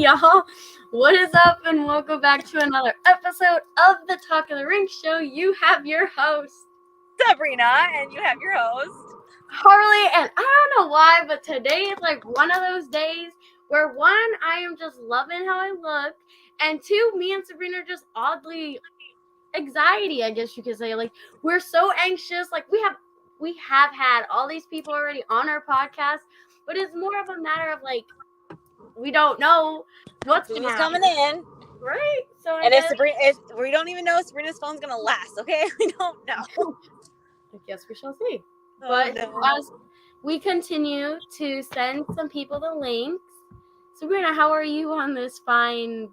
y'all? What is up, and welcome back to another episode of the Talk of the Ring Show. You have your host, Sabrina, and you have your host, Harley, and I don't know why, but today is like one of those days where one, I am just loving how I look, and two, me and Sabrina are just oddly anxiety, I guess you could say. Like, we're so anxious. Like, we have had all these people already on our podcast, but it's more of a matter of like, we don't know what's who's coming in, right? So if we don't even know if Sabrina's phone's gonna last. Okay, we don't know. I guess we shall see. But as we continue to send some people the links, Sabrina, how are you on this fine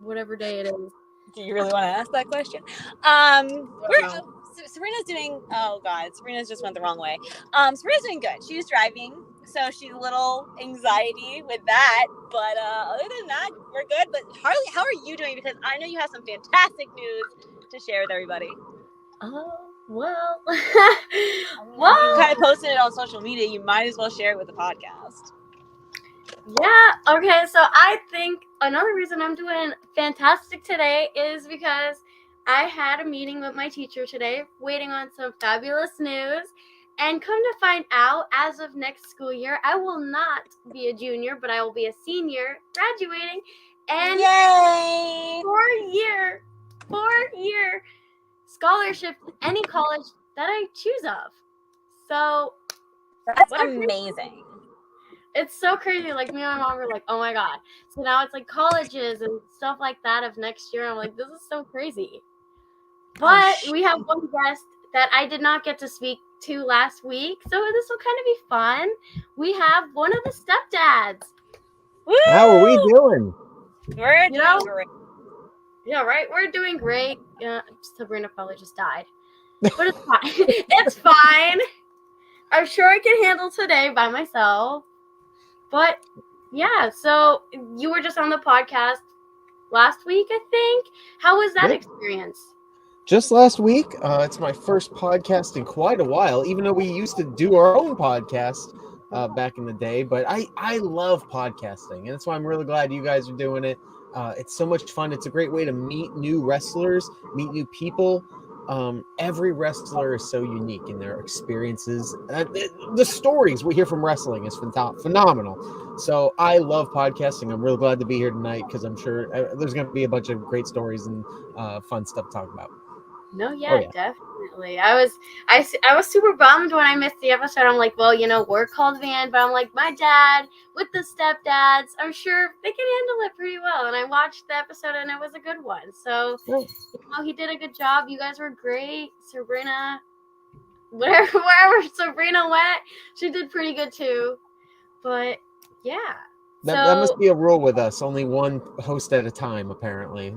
whatever day it is? Do you really want to ask that question? Sabrina's doing. Oh God, Sabrina's just went the wrong way. Sabrina's doing good. She's driving, so she's a little anxiety with that. But other than that, we're good. But Harley, how are you doing? Because I know you have some fantastic news to share with everybody. Oh well, You kind of posted it on social media. You might as well share it with the podcast. Yeah, okay, so I think another reason I'm doing fantastic today is because I had a meeting with my teacher today, waiting on some fabulous news, and come to find out, as of next school year, I will not be a junior, but I will be a senior, graduating, and Yay! four-year scholarship to any college that I choose of. So, that's amazing. It's so crazy. Like, me and my mom were like, oh my God. So now it's like colleges and stuff like that of next year. I'm like, this is so crazy. But we have one guest that I did not get to speak to last week. So this will kind of be fun. We have one of the stepdads. Woo! How are we doing? We're doing great. Yeah, right? We're doing great. Sabrina probably just died. But it's fine. It's fine. I'm sure I can handle today by myself. But, yeah, so you were just on the podcast last week, I think. How was that experience? Just last week. It's my first podcast in quite a while, even though we used to do our own podcast back in the day. But I love podcasting, and that's why I'm really glad you guys are doing it. It's so much fun. It's a great way to meet new wrestlers, meet new people. Every wrestler is so unique in their experiences. The stories we hear from wrestling is phenomenal. So I love podcasting. I'm really glad to be here tonight because I'm sure there's going to be a bunch of great stories and fun stuff to talk about. No, yeah, definitely. I was super bummed when I missed the episode. I'm like, well, we're called Van, but I'm like, my dad with the stepdads, I'm sure they can handle it pretty well. And I watched the episode, and it was a good one. So, he did a good job. You guys were great. Sabrina, wherever Sabrina went, she did pretty good too. But yeah. That must be a rule with us. Only one host at a time, apparently.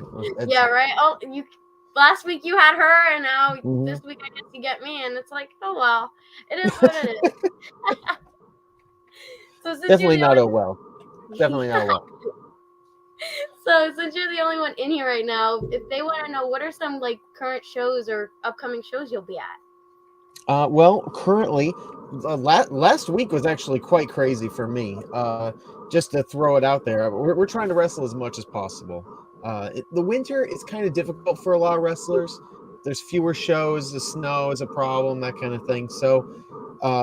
Yeah, right. Oh, last week you had her, and now this week I guess you get me, and it's like, oh well, it is what it is. So Definitely not oh well. Definitely not oh well. So since you're the only one in here right now, if they want to know, what are some like current shows or upcoming shows you'll be at? Well, currently, last week was actually quite crazy for me. Just to throw it out there, we're trying to wrestle as much as possible. The winter is kind of difficult for a lot of wrestlers. There's fewer shows, the snow is a problem, that kind of thing. So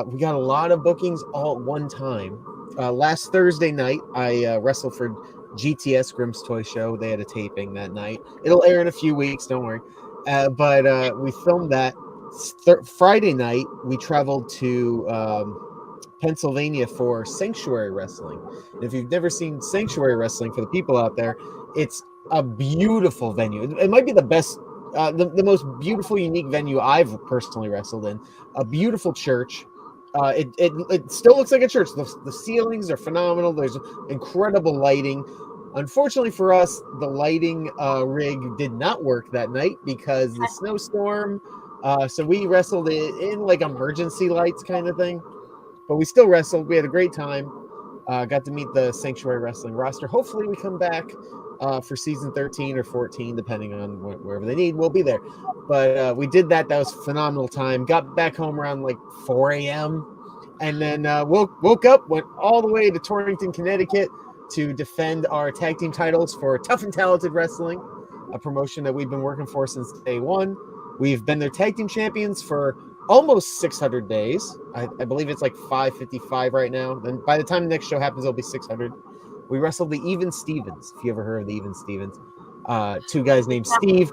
we got a lot of bookings all at one time. Last Thursday night, I wrestled for GTS Grimm's Toy Show. They had a taping that night. It'll air in a few weeks, don't worry. But we filmed that. Friday night, we traveled to Pennsylvania for Sanctuary Wrestling. And if you've never seen Sanctuary Wrestling, for the people out there, it's a beautiful venue. It might be the best, the most beautiful, unique venue I've personally wrestled in. A beautiful church. It still looks like a church. The ceilings are phenomenal. There's incredible lighting. Unfortunately for us, the lighting rig did not work that night because the snowstorm. So we wrestled in like emergency lights kind of thing. But we still wrestled. We had a great time. Got to meet the Sanctuary Wrestling roster. Hopefully we come back for season 13 or 14, depending on wherever they need. We'll be there. But we did that. That was a phenomenal time. Got back home around like 4 a.m. And then woke up, went all the way to Torrington, Connecticut, to defend our tag team titles for Tough and Talented Wrestling, a promotion that we've been working for since day one. We've been their tag team champions for almost 600 days. I believe it's like 555 right now. Then by the time the next show happens, it'll be 600. We wrestled the Even Stevens, if you ever heard of the Even Stevens. Two guys named Steve.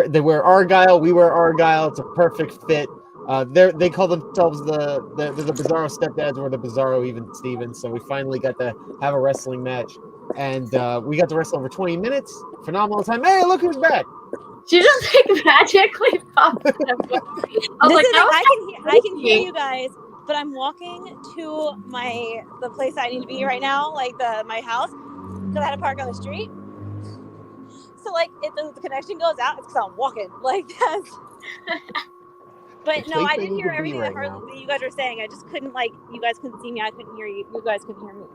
They wear Argyle. We wear Argyle. It's a perfect fit. They call themselves the Bizarro Stepdads or the Bizarro Even Stevens. So we finally got to have a wrestling match. And we got to wrestle over 20 minutes. Phenomenal time. Hey, look who's back. She just like magically popped up. I can hear you guys, but I'm walking to the place I need to be right now, like my house, because I had to park on the street. So like if the connection goes out, it's because I'm walking. Like that's. But no, I didn't hear everything that you guys were saying. I just couldn't you guys couldn't see me. I couldn't hear you. You guys couldn't hear me.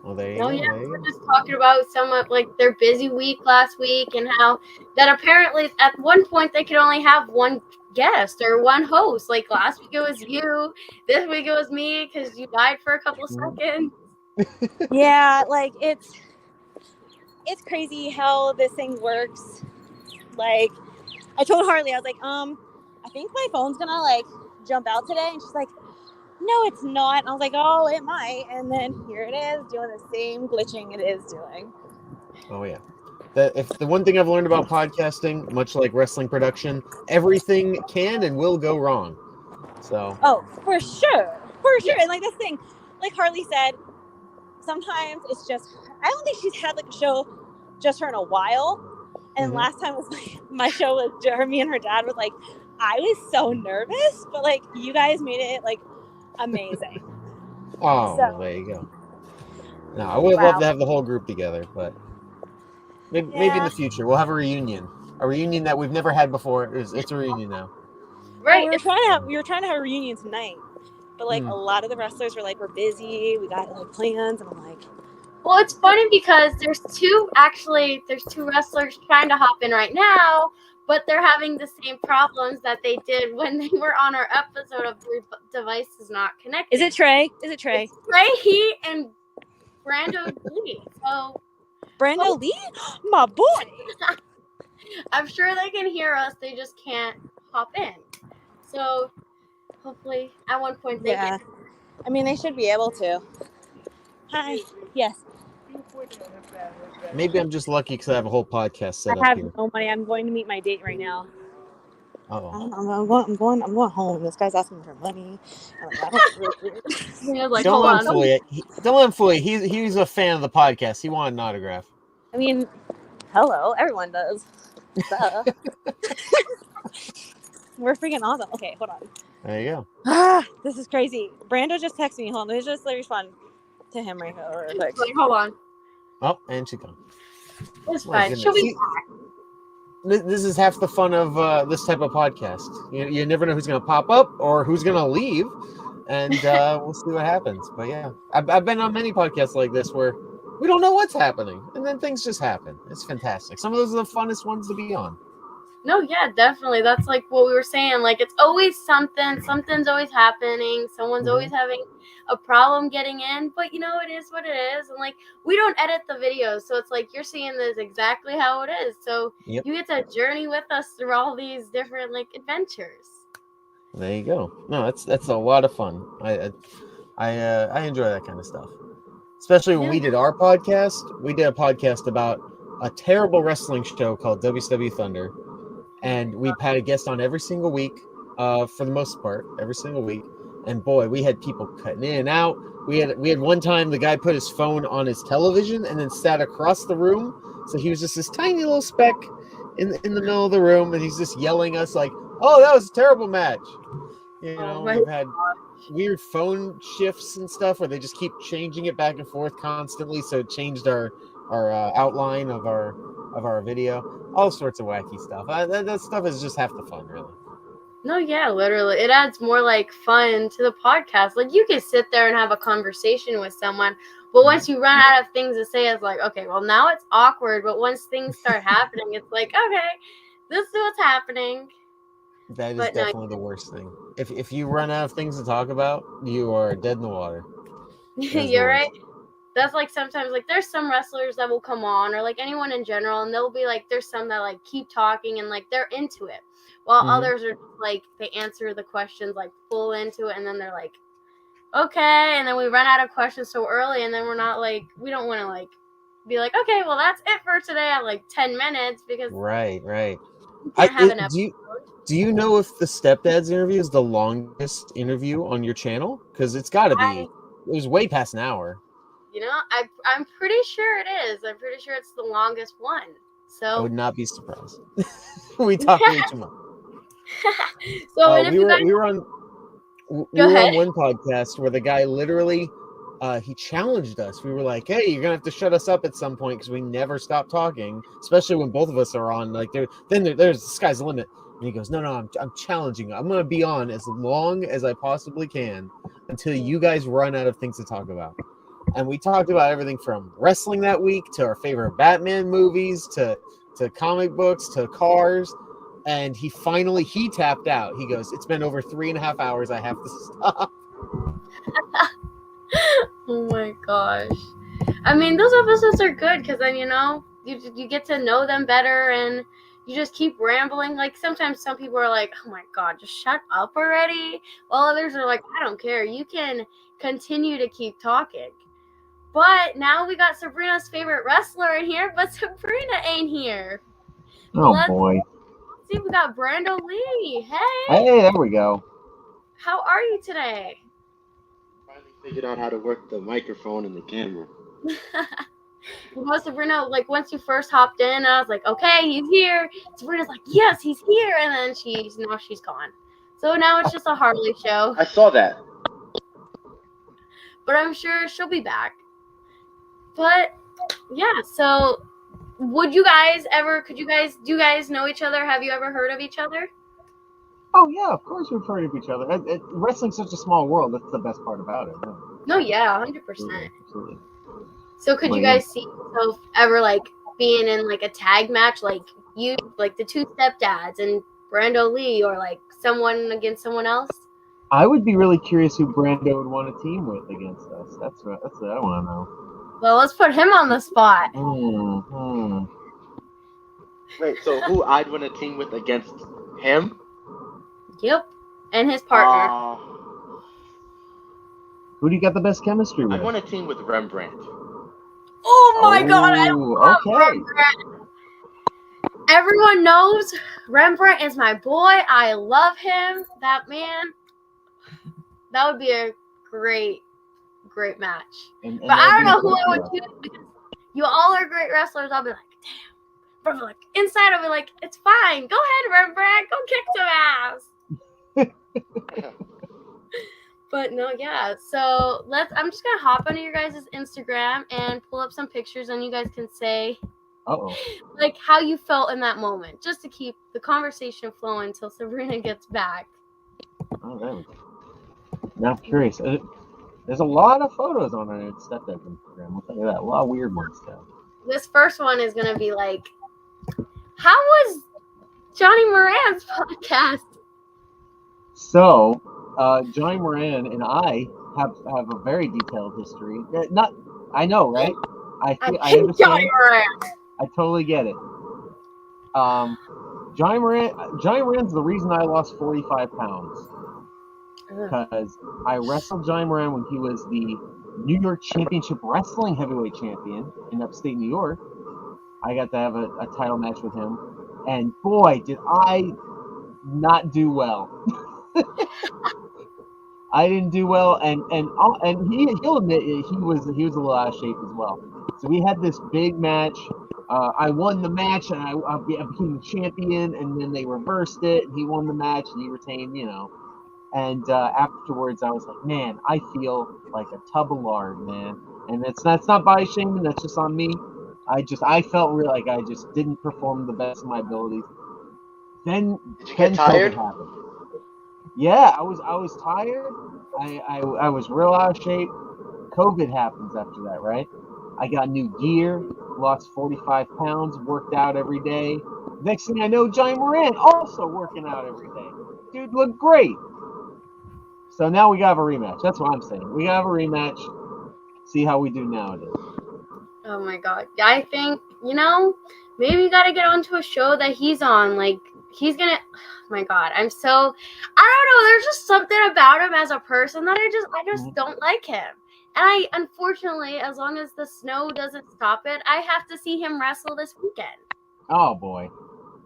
Well, there you go. Yeah, we're just talking about somewhat like their busy week last week and how that apparently at one point they could only have one guest or one host. Like last week it was you, this week it was me because you died for a couple of seconds. Yeah, like it's crazy how this thing works. Like I told Harley, I was like, I think my phone's gonna like jump out today, and she's like, no, it's not. And I was like, oh, it might. And then here it is doing the same glitching it is doing. Oh, yeah. If the one thing I've learned about podcasting, much like wrestling production, everything can and will go wrong. So. Oh, for sure. For sure. And like this thing, like Harley said, sometimes it's just, I don't think she's had like a show just her in a while. And last time was like, my show was Jeremy and her dad was like, I was so nervous, but like you guys made it like amazing. Oh, so, there you go. No, I would love to have the whole group together, but maybe in the future we'll have a reunion that we've never had before. It's a reunion now. Right. We were trying to have a reunion tonight, but like a lot of the wrestlers were like, we're busy, we got like plans, and I'm like, well, it's funny because there's two wrestlers trying to hop in right now, but they're having the same problems that they did when they were on our episode of Your Device Is Not Connected. Is it Trey? It's Trey, and Brando Lee. So Brando Lee? My boy. I'm sure they can hear us. They just can't hop in. So hopefully at one point they can. I mean, they should be able to. Hi. Yes. Maybe I'm just lucky because I have a whole podcast set up here. I have no money. I'm going to meet my date right now. Oh. I'm going home. This guy's asking for money. Don't let him fool you. He's a fan of the podcast. He wanted an autograph. I mean, hello, everyone does. We're freaking awesome. Okay, hold on. There you go. This is crazy. Brando just texted me. Hold on, let me just respond to him right now. Hold on. Oh, and she's gone. It's fine. She'll be back. This is half the fun of this type of podcast. You never know who's going to pop up or who's going to leave, and we'll see what happens. But yeah, I've been on many podcasts like this where we don't know what's happening, and then things just happen. It's fantastic. Some of those are the funnest ones to be on. No, yeah, definitely. That's like what we were saying. Like, it's always something. Something's always happening. Someone's always having a problem getting in. But, you know, it is what it is. And, like, we don't edit the videos. So it's like you're seeing this exactly how it is. So you get to journey with us through all these different, like, adventures. There you go. No, that's a lot of fun. I enjoy that kind of stuff. Especially when we did our podcast. We did a podcast about a terrible wrestling show called WCW Thunder. And we had a guest on every single week, for the most part, every single week. And boy, we had people cutting in and out. We had one time the guy put his phone on his television and then sat across the room. So he was just this tiny little speck in the middle of the room, and he's just yelling us like, "Oh, that was a terrible match." You know, we've had weird phone shifts and stuff where they just keep changing it back and forth constantly. So it changed our outline of our video. All sorts of wacky stuff. That stuff is just half the fun, really. No, yeah, literally. It adds more, like, fun to the podcast. Like, you can sit there and have a conversation with someone, but once you run out of things to say, it's like, okay, well, now it's awkward, but once things start happening, it's like, okay, this is what's happening. That is definitely the worst thing. If you run out of things to talk about, you are dead in the water. You're right. that's like sometimes like there's some wrestlers that will come on or like anyone in general, and they'll be like there's some that like keep talking and like they're into it, while others are like they answer the questions like full into it, and then they're like, okay, and then we run out of questions so early, and then we're not like we don't want to like be like, okay, well that's it for today at like 10 minutes because Right. we can't have an episode. Do you know if the Stepdads interview is the longest interview on your channel? Because it's got to be. It was way past an hour. You know, I'm pretty sure it is. I'm pretty sure it's the longest one. I So would not be surprised. We talk way too much. so and if you guys we were on one podcast where the guy literally he challenged us. We were like, hey, you're gonna have to shut us up at some point because we never stop talking, especially when both of us are on. Like there's the sky's the limit. And he goes, no, I'm challenging you. I'm gonna be on as long as I possibly can until you guys run out of things to talk about. And we talked about everything from wrestling that week to our favorite Batman movies to comic books to cars. And he tapped out. He goes, it's been over 3.5 hours. I have to stop. oh my gosh. I mean, those episodes are good because then, you know, you get to know them better and you just keep rambling. Like sometimes some people are like, oh my God, just shut up already. While others are like, I don't care. You can continue to keep talking. But now we got Sabrina's favorite wrestler in here, but Sabrina ain't here. Oh, boy. Let's see, we got Brando Lee. Hey. Hey, there we go. How are you today? Finally figured out how to work the microphone and the camera. You know, Sabrina, like once you first hopped in, I was like, okay, he's here. Sabrina's like, yes, he's here. And then she's gone. So now it's just a Harley show. I saw that. But I'm sure she'll be back. But yeah, so do you guys know each other? Have you ever heard of each other? Oh, yeah, of course we've heard of each other. Wrestling's such a small world. That's the best part about it. Right? No, yeah, 100%. Absolutely. So could you guys see yourself ever like being in like a tag match, like you, like the two stepdads and Brando Lee, or like someone against someone else? I would be really curious who Brando would want to team with against us. That's what I want to know. Well, let's put him on the spot. Wait, so who I'd want to team with against him? Yep, and his partner. Who do you got the best chemistry with? I want to team with Rembrandt. Oh my God! I love Rembrandt. Everyone knows Rembrandt is my boy. I love him. That man. That would be a great match. And but I don't know who I would choose because you all are great wrestlers. I'll be like, damn. But like inside, I'll be like, it's fine. Go ahead, Rembrandt. Go kick some ass. But no, yeah. So I'm just gonna hop onto your guys' Instagram and pull up some pictures, and you guys can say, like how you felt in that moment, just to keep the conversation flowing until Sabrina gets back. Oh, there we go. Now I'm curious. There's a lot of photos on our Stepdad Instagram. I'll tell you that. A lot of weird ones too. This first one is gonna be like, how was Johnny Moran's podcast? So, Johnny Moran and I have a very detailed history. I know, right? I understand. Johnny Moran. I totally get it. Johnny Moran's the reason I lost 45 pounds. Because I wrestled Johnny Moran when he was the New York Championship Wrestling Heavyweight Champion in upstate New York. I got to have a title match with him. And boy, did I not do well. I didn't do well, and he'll admit he was a little out of shape as well. So we had this big match. I won the match, and I became the champion. And then they reversed it, and he won the match, and he retained, And afterwards, I was like, man, I feel like a tub of lard, man. And that's not body shaming. That's just on me. I felt really like I just didn't perform the best of my abilities. Then Did you get tired? COVID happened. Yeah, I was tired. I was real out of shape. COVID happens after that, right? I got new gear, lost 45 pounds, worked out every day. Next thing I know, Johnny Moran also working out every day. Dude looked great. So now we got a rematch. That's what I'm saying. We got a rematch. see how we do nowadays. Oh my god. I think, maybe you gotta get onto a show that he's on. Like, he's gonna. Oh my god. I don't know. There's just something about him as a person that I just don't like him. And unfortunately, as long as the snow doesn't stop it, I have to see him wrestle this weekend. Oh boy.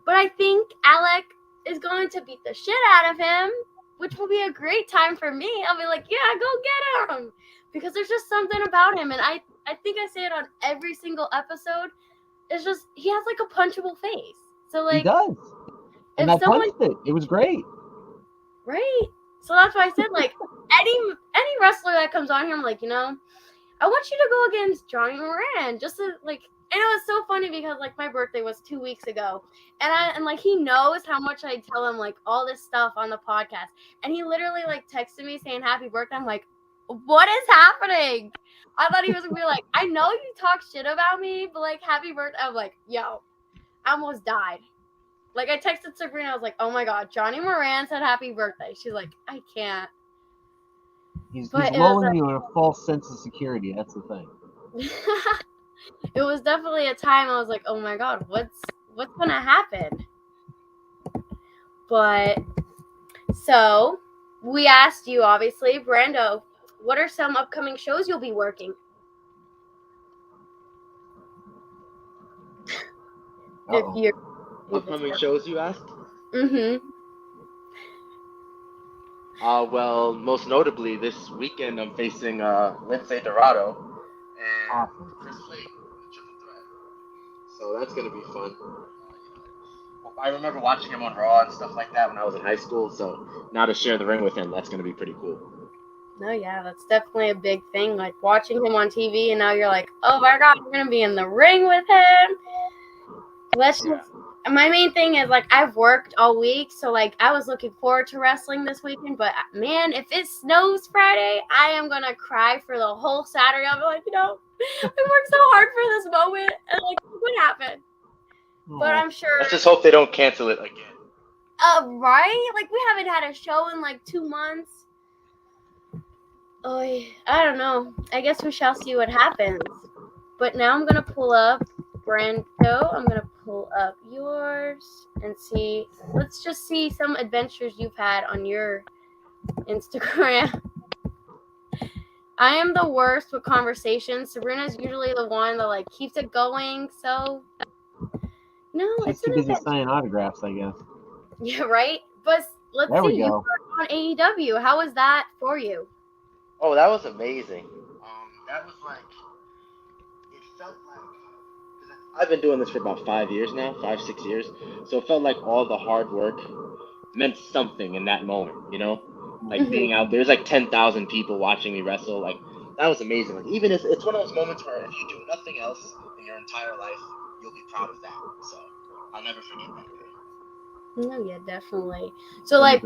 But I think Alec is going to beat the shit out of him, which will be a great time for me. I'll be like, yeah, go get him. Because there's just something about him. And I think I say it on every single episode. It's just, he has like a punchable face. So like, He does. And I punched it. It was great. Right? So that's why I said, like, any wrestler that comes on here, I'm like, I want you to go against Johnny Moran. Just to, like, and it was so funny because, like, my birthday was 2 weeks ago. And like, he knows how much I tell him, like, all this stuff on the podcast. And he literally, like, texted me saying happy birthday. I'm like, what is happening? I thought he was going to be like, I know you talk shit about me, but, like, happy birthday. I'm like, yo, I almost died. Like, I texted Sabrina, I was like, oh my god, Johnny Moran said happy birthday. She's like, I can't. He's lulling you in a false sense of security. That's the thing. It was definitely a time I was like, oh my god, what's going to happen? But, so, we asked you, obviously, Brando, what are some upcoming shows you'll be working? If you're... Upcoming shows, you asked? Mm-hmm. Well, most notably, this weekend I'm facing Lince Dorado and Chris Slade in the Triple Threat. So that's going to be fun. I remember watching him on Raw and stuff like that when I was in high school, so now to share the ring with him, that's going to be pretty cool. No, yeah, that's definitely a big thing. Like, watching him on TV, and now you're like, oh my god, I'm going to be in the ring with him. My main thing is, like, I've worked all week, so, like, I was looking forward to wrestling this weekend, but, man, if it snows Friday, I am going to cry for the whole Saturday. I'll be like, I worked so hard for this moment, and, like, what happened? But I'm sure... Let's just hope they don't cancel it again. Right? Like, we haven't had a show in, like, 2 months. Oh, I don't know. I guess we shall see what happens. But now I'm going to pull up Brando. I'm going to pull up yours and see. Let's just see some adventures you've had on your Instagram. I am the worst with conversations. Sabrina's usually the one that, like, keeps it going. So, no, it's too busy signing autographs, I guess. Yeah, right? But let's there see. You were on AEW. How was that for you? Oh, that was amazing. That was like, it felt like, I've been doing this for about 5 years now, 5-6 years. So it felt like all the hard work meant something in that moment, Like being out there, there's like 10,000 people watching me wrestle. Like, that was amazing. Like, even if it's one of those moments where if you do nothing else in your entire life, you'll be proud of that. So I'll never forget that day. No, yeah, definitely. So, like,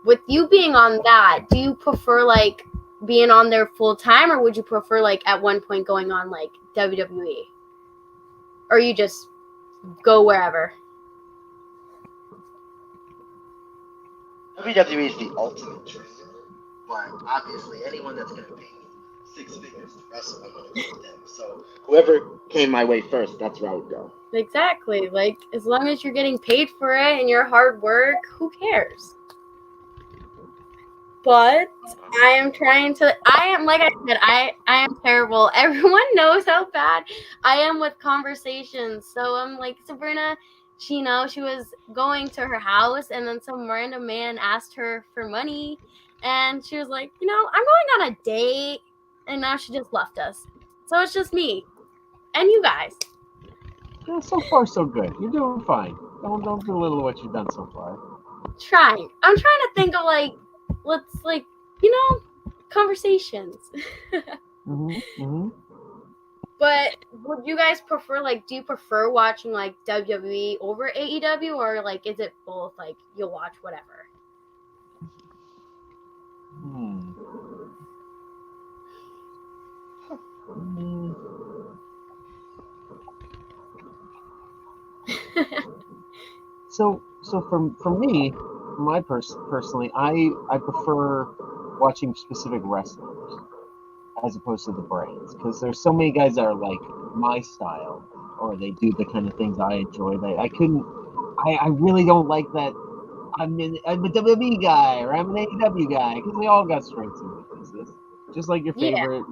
with you being on that, do you prefer, like, being on there full time, or would you prefer, like, at one point going on, like, WWE? Or you just go wherever? WWE is the ultimate dream, but obviously anyone that's going to pay me 6 figures to wrestle, I'm going to beat them. So whoever came my way first, that's where I would go. Exactly. Like, as long as you're getting paid for it and your hard work, who cares? But I am like I said, I am terrible. Everyone knows how bad I am with conversations. So I'm like, Sabrina, she was going to her house, and then some random man asked her for money, and she was like, I'm going on a date, and now she just left us. So it's just me and you guys. Yeah, so far so good. You're doing fine. Don't belittle what you've done so far. I'm trying to think of, like, let's, like, conversations. But would you guys prefer, like, do you prefer watching, like, WWE over AEW, or, like, is it both, like, you'll watch whatever? So for me, personally, I prefer watching specific wrestlers. as opposed to the brands, because there's so many guys that are like my style, or they do the kind of things I enjoy. That I really don't like that. I'm a WWE guy or I'm an AEW guy, because they all got strengths and weaknesses. Just like your Yeah. favorite,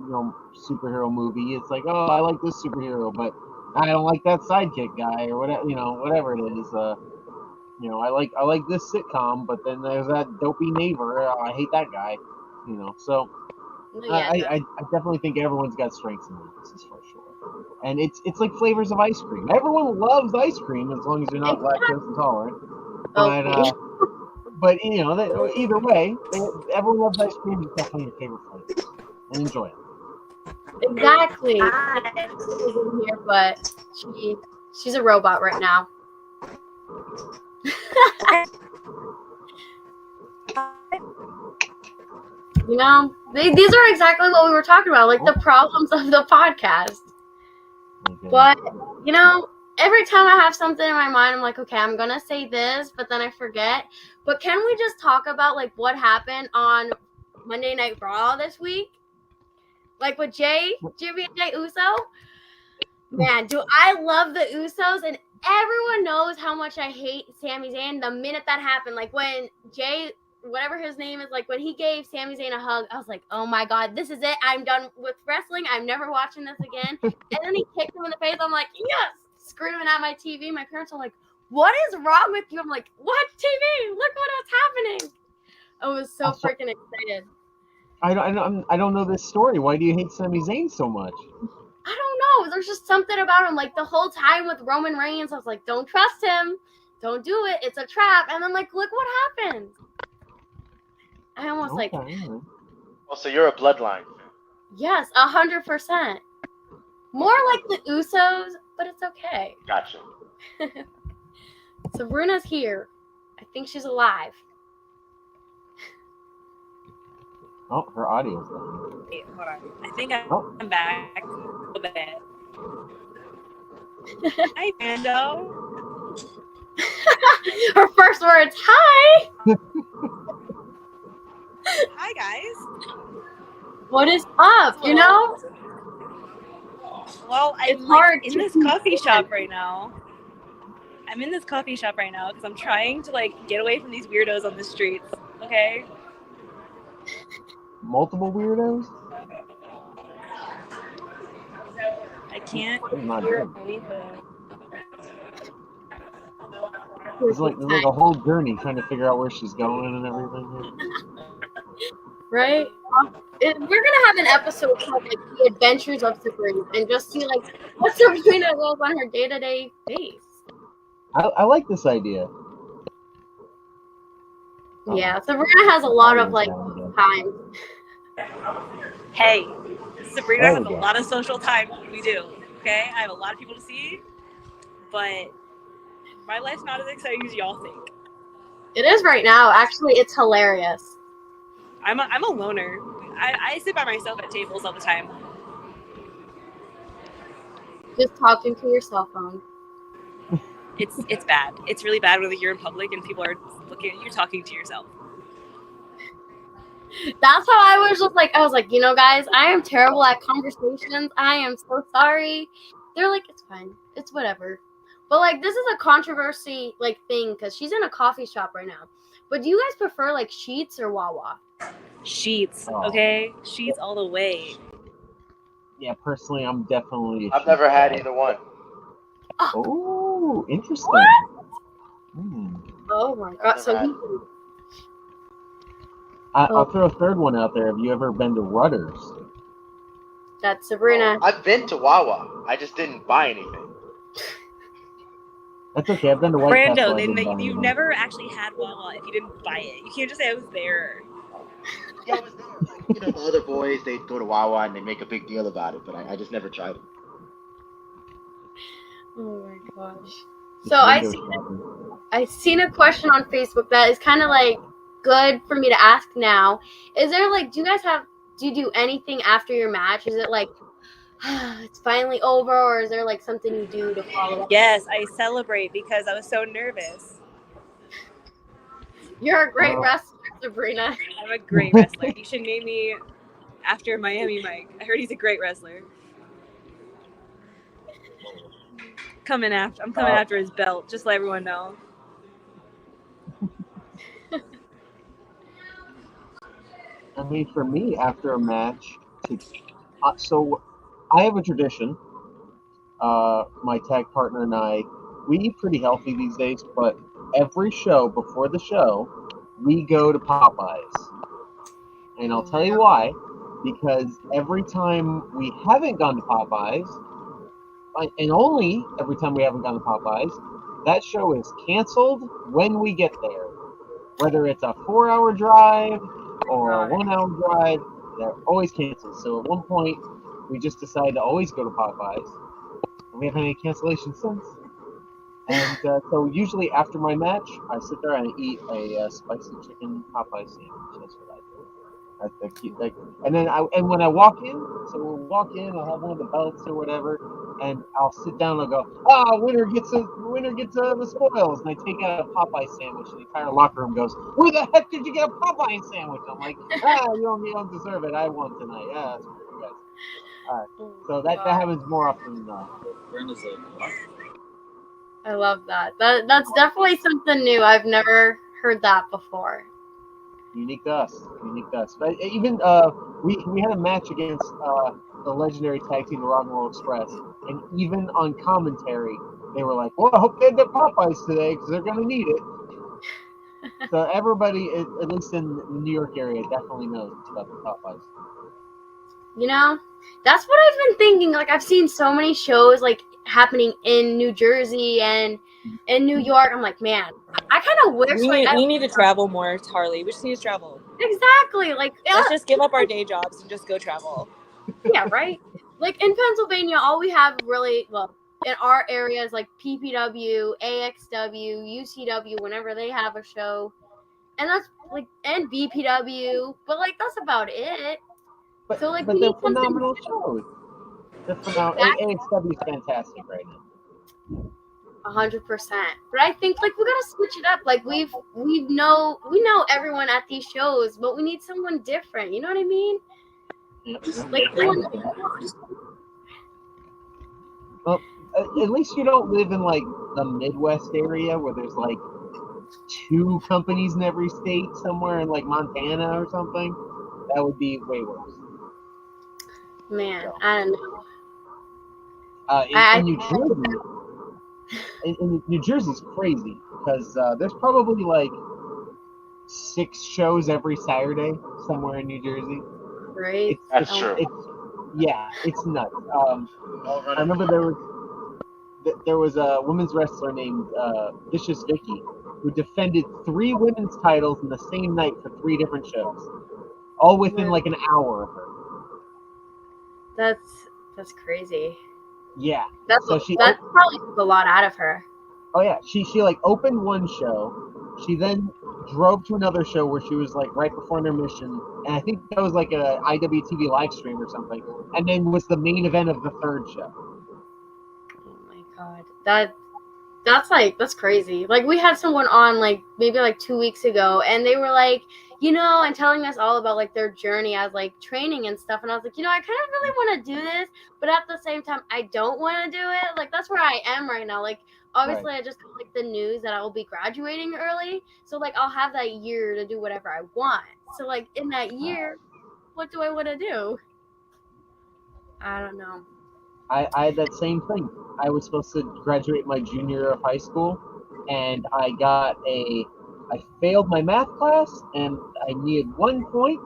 superhero movie. It's like, oh, I like this superhero, but I don't like that sidekick guy or whatever. Whatever it is. I like this sitcom, but then there's that dopey neighbor. I hate that guy. So Yeah, I definitely think everyone's got strengths and weaknesses for sure. And it's like flavors of ice cream. Everyone loves ice cream as long as you're not lactose intolerant. But either way, everyone loves ice cream. It's definitely your favorite flavor, and enjoy it. exactly. She's in here, but she's a robot right now. These are exactly what we were talking about, like the problems of the podcast. Okay. But every time I have something in my mind, I'm like, okay, I'm gonna say this, but then I forget. But can we just talk about like what happened on Monday Night Raw this week? Like with Jimmy and Jey Uso? Man, do I love the Usos, and everyone knows how much I hate Sami Zayn the minute that happened. Like when Jay, whatever his name is, like when he gave Sami Zayn a hug, I was like, oh my God, this is it. I'm done with wrestling. I'm never watching this again. And then he kicked him in the face. I'm like, yes, screaming at my TV. My parents are like, what is wrong with you? I'm like, watch TV. Look what's happening. I was so freaking excited. I don't know this story. Why do you hate Sami Zayn so much? I don't know. There's just something about him. Like the whole time with Roman Reigns, I was like, don't trust him. Don't do it. It's a trap. And then like, look what happened. I almost Oh, so you're a bloodline. Yes, 100%. More like the Usos, but it's okay. Gotcha. Sabrina's here. I think she's alive. Oh, her audio's down. Wait, hold on. I think I'm back a little bit. Hi, Brando. Her first words, hi! Hi, guys. What is up, Well, I'm in this coffee shop right now. I'm in this coffee shop right now because I'm trying to get away from these weirdos on the streets. Okay. Multiple weirdos? I can't Not hear good. anything. It's like a whole journey trying to figure out where she's going and everything. Right? We're gonna have an episode called The Adventures of Sabrina and just see what Sabrina does on her day-to-day base. I like this idea. Yeah, Sabrina has a lot of time. Hey, Sabrina has a lot of social time. We do. Okay, I have a lot of people to see, but my life's not as exciting as y'all think. It is right now. Actually, it's hilarious. I'm a loner. I sit by myself at tables all the time. Just talking to your cell phone. It's bad. It's really bad when you're in public and people are looking at you talking to yourself. That's how I was just I was like, guys, I am terrible at conversations. I am so sorry. They're like, it's fine. It's whatever. But this is a controversy thing because she's in a coffee shop right now. But do you guys prefer Sheetz or Wawa? Sheetz, okay? Sheetz all the way. Yeah, personally, I'm definitely. I've never had either one. Oh, interesting. What? Hmm. Oh my God! I'll throw a third one out there. Have you ever been to Rutter's? That's Sabrina. I've been to Wawa. I just didn't buy anything. That's okay. I've been to White Castle. Brando, you've never actually had Wawa if you didn't buy it. You can't just say I was there. Yeah, I was there. The other boys, they go to Wawa and they make a big deal about it, but I just never tried it. Oh my gosh. So I seen a question on Facebook that is kind of good for me to ask now. Is there do you do anything after your match? Is it it's finally over, or is there something you do to follow up? Yes, I celebrate because I was so nervous. You're a great wrestler, Sabrina. I'm a great wrestler. You should name me after Miami Mike. I heard he's a great wrestler. I'm coming after his belt, just to let everyone know. I mean, for me, after a match, so I have a tradition. My tag partner and I, we eat pretty healthy these days, but every show, before the show, we go to Popeyes. And I'll tell you why. Because every time we haven't gone to Popeyes, and only every time we haven't gone to Popeyes, that show is canceled when we get there. Whether it's a 4-hour drive or a 1-hour drive, they're always canceled. So at one point, we just decided to always go to Popeyes. And we haven't had any cancellations since. And so usually after my match, I sit there and eat a spicy chicken Popeye sandwich. That's what I do. And then when I walk in, so we'll walk in, I'll have one of the belts or whatever, and I'll sit down and I'll go, winner gets the spoils. And I take out a Popeye sandwich, and the entire locker room goes, where the heck did you get a Popeye sandwich? I'm like, you don't deserve it. I won tonight. Yeah, that's for you guys. All right. So that happens more often than not. I love that. That's definitely something new. I've never heard that before. Unique to us. But even we had a match against the legendary tag team, the Rock and Roll Express, and even on commentary, they were like, "Well, I hope they get Popeyes today because they're going to need it." So everybody, at least in the New York area, definitely knows about the Popeyes. You know, that's what I've been thinking. Like, I've seen so many shows like happening in New Jersey and in New York. I'm like, man, I kind of wish we need to travel more, Harley. We just need to travel. Exactly. Like, let's just give up our day jobs and just go travel. Yeah, right. Like in Pennsylvania, all we have really, well, in our areas like PPW, AXW, UCW, whenever they have a show, and that's like, and BPW, but like that's about it. But, so like, but they're phenomenal shows. They're phenomenal. AXW is fantastic right now. 100%. But I think like we gotta switch it up. Like we know everyone at these shows, but we need someone different. You know what I mean? Yep. Like, well, at least you don't live in like the Midwest area where there's like 2 companies in every state, somewhere in like Montana or something. That would be way worse. Man, so. I don't know. In New Jersey's crazy because there's probably like 6 shows every Saturday somewhere in New Jersey. Right. That's true. It's nuts. I remember there was a women's wrestler named Vicious Vicky who defended 3 women's titles in the same night for 3 different shows, all within like an hour of her. That's crazy. Yeah. That probably took a lot out of her. Oh yeah, she like opened one show. She then drove to another show where she was like right before intermission, and I think that was like a IWTV live stream or something, and then was the main event of the 3rd show. Oh my god, that's crazy. Like we had someone on like maybe like 2 weeks ago, and they were like, and telling us all about like their journey as like training and stuff, and I was like, I kind of really want to do this, but at the same time, I don't want to do it. Like that's where I am right now. Like obviously, right. I just got like the news that I will be graduating early, so like I'll have that year to do whatever I want. So like in that year, what do I want to do? I don't know. I had that same thing. I was supposed to graduate my junior year of high school, and I failed my math class, and I needed 1 point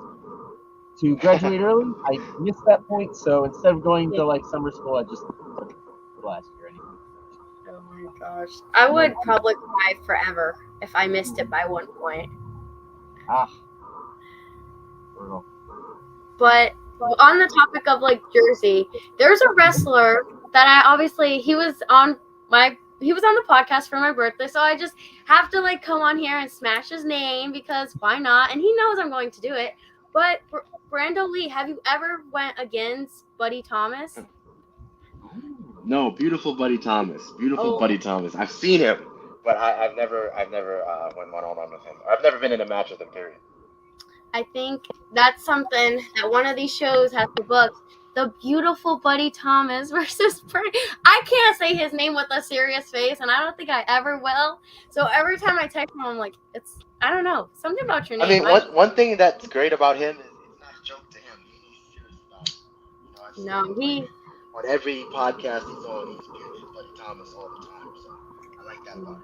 to graduate early. I missed that point, so instead of going to like summer school, I just took the last year anyway. Oh my gosh. I would probably cry forever if I missed it by 1 point. Brutal. But on the topic of like Jersey, there's a wrestler that he was on the podcast for my birthday, so I just have to like come on here and smash his name because why not? And he knows I'm going to do it. But Brando Lee, have you ever went against Buddy Thomas? No, beautiful Buddy Thomas. Buddy Thomas. I've seen him, but I've never went one-on-one with him. I've never been in a match with him, period. I think that's something that one of these shows has to book. The beautiful Buddy Thomas versus Bernie. I can't say his name with a serious face, and I don't think I ever will. So every time I text him, I'm like, I don't know, something about your I name. mean, one thing that's great about him is it's not a joke to him. He's serious about it. You know, I've seen No, him, like, on every podcast he's on, he's muted Buddy Thomas all the time. So I like that about him.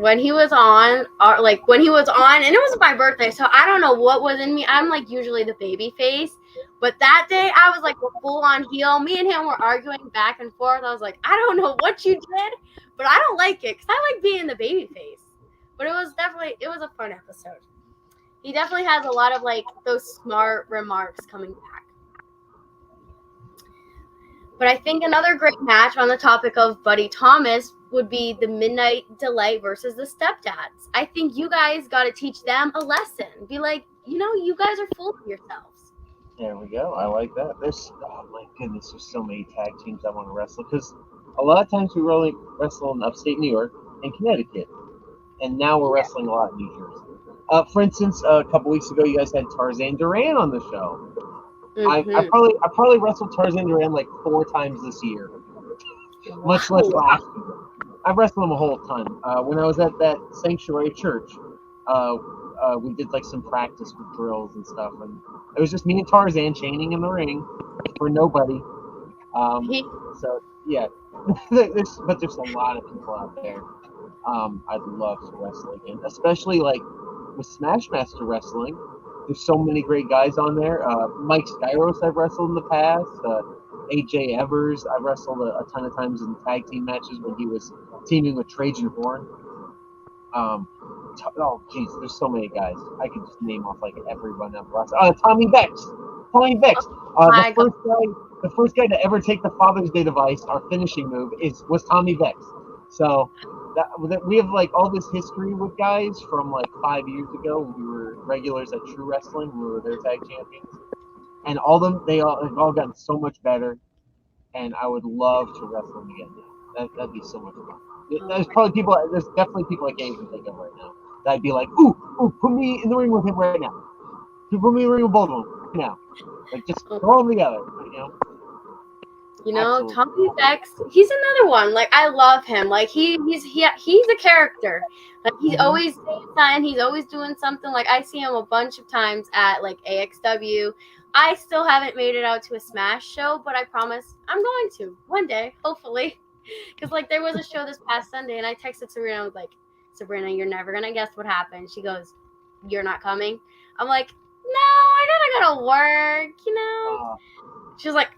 when he was on, and it was my birthday, so I don't know what was in me. I'm like usually the baby face, but that day I was like a full on heel. Me and him were arguing back and forth. I was like, I don't know what you did, but I don't like it because I like being the baby face. But it was a fun episode. He definitely has a lot of like those smart remarks coming back. But I think another great match on the topic of Buddy Thomas would be the Midnight Delight versus the Stepdads. I think you guys got to teach them a lesson. Be like, you guys are full of yourselves. There we go. I like that. Oh my goodness, there's so many tag teams I want to wrestle because a lot of times we really wrestle in upstate New York and Connecticut, and now we're wrestling a lot in New Jersey. For instance, a couple weeks ago, you guys had Tarzan Duran on the show. Mm-hmm. I probably wrestled Tarzan Duran like 4 times this year, much less last year. I've wrestled him a whole ton. When I was at that Sanctuary Church, we did like some practice with drills and stuff, and it was just me and Tarzan chaining in the ring for nobody. So yeah, there's a lot of people out there. I'd love to wrestle again, especially like with Smashmaster Wrestling. There's so many great guys on there. Mike Skyros I've wrestled in the past. AJ Evers I've wrestled a ton of times in tag team matches when he was teaming with Trajan Horn. There's so many guys. I could just name off like everyone I've wrestled. Tommy Vex. The first guy to ever take the Father's Day device, our finishing move, was Tommy Vex. So that we have like all this history with guys from like 5 years ago when we were regulars at True Wrestling. We were their tag champions, and they've all gotten so much better. And I would love to wrestle them again. That'd be so much fun. There's definitely people I can't even think of right now that I'd be like, ooh, put me in the ring with him right now. Put me in the ring with both of them right now. Like just throw them together, Absolutely. Tommy Vex, he's another one. Like, I love him. Like, he's a character. Like, he's always saying something. He's always doing something. Like, I see him a bunch of times at, like, AXW. I still haven't made it out to a Smash show, but I promise I'm going to one day, hopefully. Because, like, there was a show this past Sunday, and I texted Sabrina. I was like, Sabrina, you're never going to guess what happened. She goes, you're not coming? I'm like, no, I gotta work, She was like,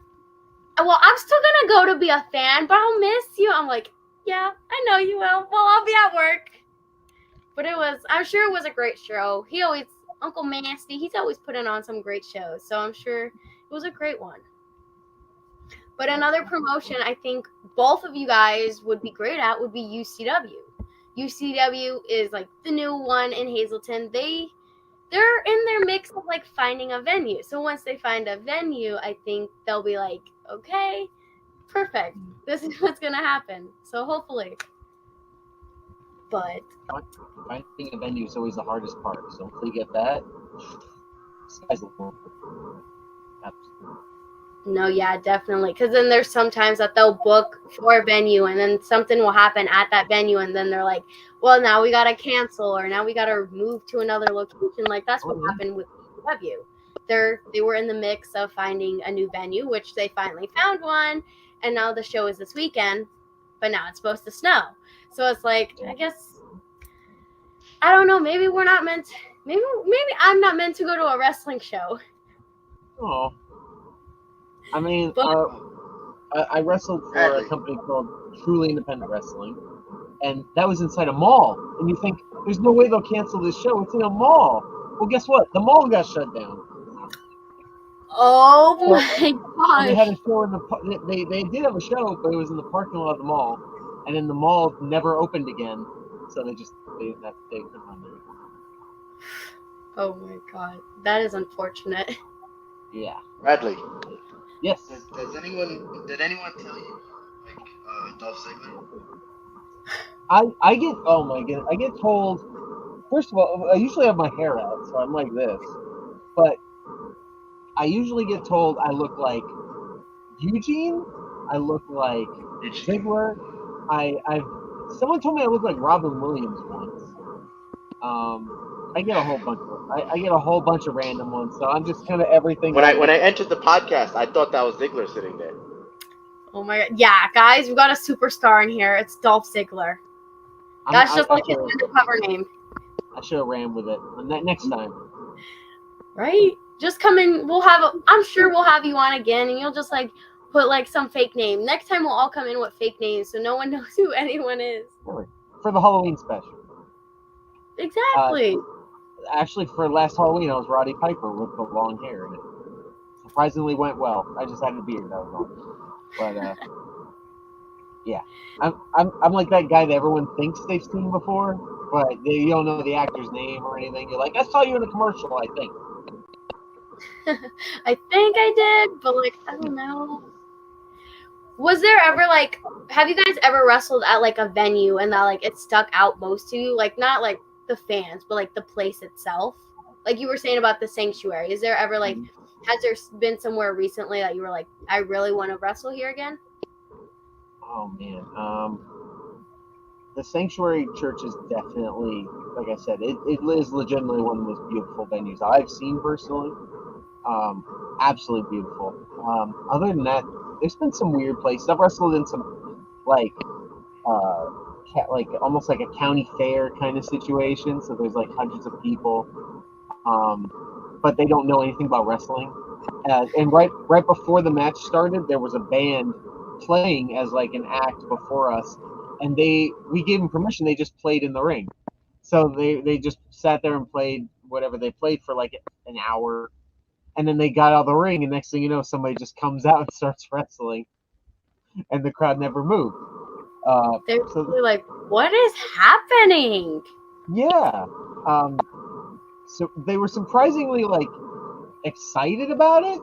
well, I'm still gonna go to be a fan, but I'll miss you. I'm like, yeah, I know you will. Well, I'll be at work. But I'm sure it was a great show. Uncle Nasty, he's always putting on some great shows. So I'm sure it was a great one. But another promotion I think both of you guys would be great at would be UCW. UCW is like the new one in Hazleton. They're in their mix of like finding a venue. So once they find a venue, I think they'll be like, okay, perfect. This is what's going to happen. So hopefully. But finding a venue is always the hardest part. So until you get that, sky's the limit. Absolutely. No, yeah, definitely. Because then there's sometimes that they'll book for a venue and then something will happen at that venue and then they're like, well, now we got to cancel or now we got to move to another location. Like that's what happened with UCW. They were in the mix of finding a new venue, which they finally found one. And now the show is this weekend, but now it's supposed to snow. So it's like, I guess, I don't know. Maybe we're not meant to, maybe I'm not meant to go to a wrestling show. Oh. I mean, I wrestled for a company called Truly Independent Wrestling, and that was inside a mall. And you think, there's no way they'll cancel this show. It's in a mall. Well, guess what? The mall got shut down. Oh my gosh. They had a show they did have a show, but it was in the parking lot of the mall, and then the mall never opened again. So they couldn't run there. Oh my god, that is unfortunate. Yeah. Bradley. Yes. Did anyone tell you like Dolph Ziggler? I get told first of all, I usually have my hair out, so I'm like this. But I usually get told I look like Eugene. I look like Ziggler. Someone told me I look like Robin Williams once. I get a whole bunch of random ones, so I'm just kind of everything. When I entered the podcast, I thought that was Ziggler sitting there. Oh my god. Yeah, guys, we got a superstar in here. It's Dolph Ziggler. That's just like his undercover name. I should have ran with it next time. Right? Just come in. I'm sure we'll have you on again, and you'll just like put like some fake name. Next time we'll all come in with fake names, so no one knows who anyone is. Really? For the Halloween special. Exactly. Actually, for last Halloween, I was Roddy Piper with the long hair, and it surprisingly went well. I just had a beard, that was all. But yeah, I'm like that guy that everyone thinks they've seen before, but you don't know the actor's name or anything. You're like, I saw you in a commercial, I think. I think I did, but like I don't know. Was there ever like, have you guys ever wrestled at like a venue and that like it stuck out most to you? Like not like the fans, but like the place itself. Like you were saying about the Sanctuary. Is there ever like, has there been somewhere recently that you were like, I really want to wrestle here again? Oh man, the Sanctuary Church is definitely, like I said, it is legitimately one of the most beautiful venues I've seen personally. Absolutely beautiful. Other than that, there's been some weird places. I've wrestled in some like almost like a county fair kind of situation. So there's like hundreds of people, but they don't know anything about wrestling. And right before the match started, there was a band playing as like an act before us, and we gave them permission. They just played in the ring. So they just sat there and played whatever they played for like an hour. And then they got out of the ring, and next thing you know, somebody just comes out and starts wrestling, and the crowd never moved. They're like, what is happening? Yeah. So they were surprisingly like excited about it,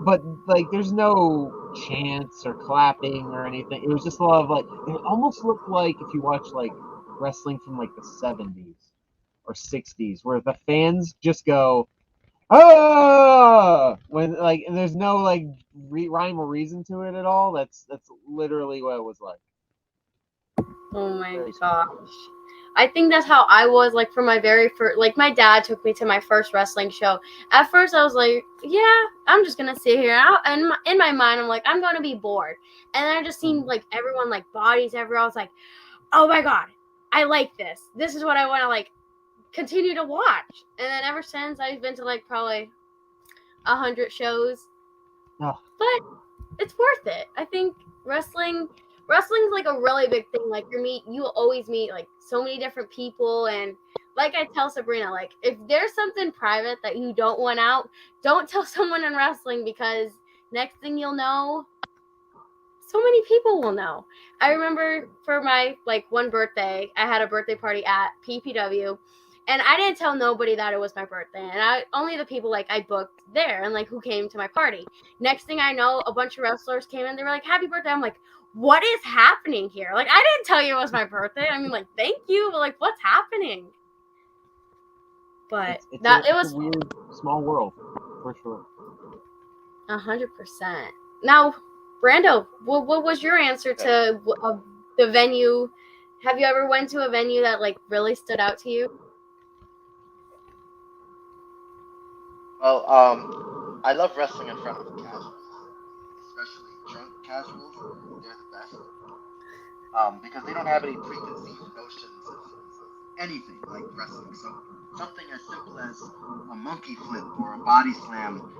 but like there's no chants or clapping or anything. It was just a lot of like, it almost looked like if you watch like wrestling from like the 70s or 60s, where the fans just go, "Ah!" when like, and there's no like rhyme or reason to it at all. That's literally what it was like. Oh my gosh. I think that's how I was like for my very first, like my dad took me to my first wrestling show. At first I was like, yeah, I'm just going to sit here. And in my mind, I'm like, I'm going to be bored. And then I just seen like everyone like bodies everywhere. I was like, oh my God, I like this. This is what I want to like continue to watch. And then ever since I've been to like probably 100 shows, but it's worth it. I think wrestling's like a really big thing. Like you always meet like so many different people, and like I tell Sabrina, like if there's something private that you don't want out, don't tell someone in wrestling, because next thing you'll know, so many people will know. I remember for my like one birthday, I had a birthday party at PPW, and I didn't tell nobody that it was my birthday, and only the people like I booked there and like who came to my party. Next thing I know, a bunch of wrestlers came in. They were like, "Happy birthday!" I'm like, what is happening here? Like, I didn't tell you it was my birthday. I mean, like, thank you, but like, what's happening? But it was a weird small world for sure. 100%. Now, Brando, what was your answer to the venue? Have you ever went to a venue that like really stood out to you? Well, I love wrestling in front of casuals, especially drunk casuals. They're the best. Because they don't have any preconceived notions of anything like wrestling. So something as simple as a monkey flip or a body slam,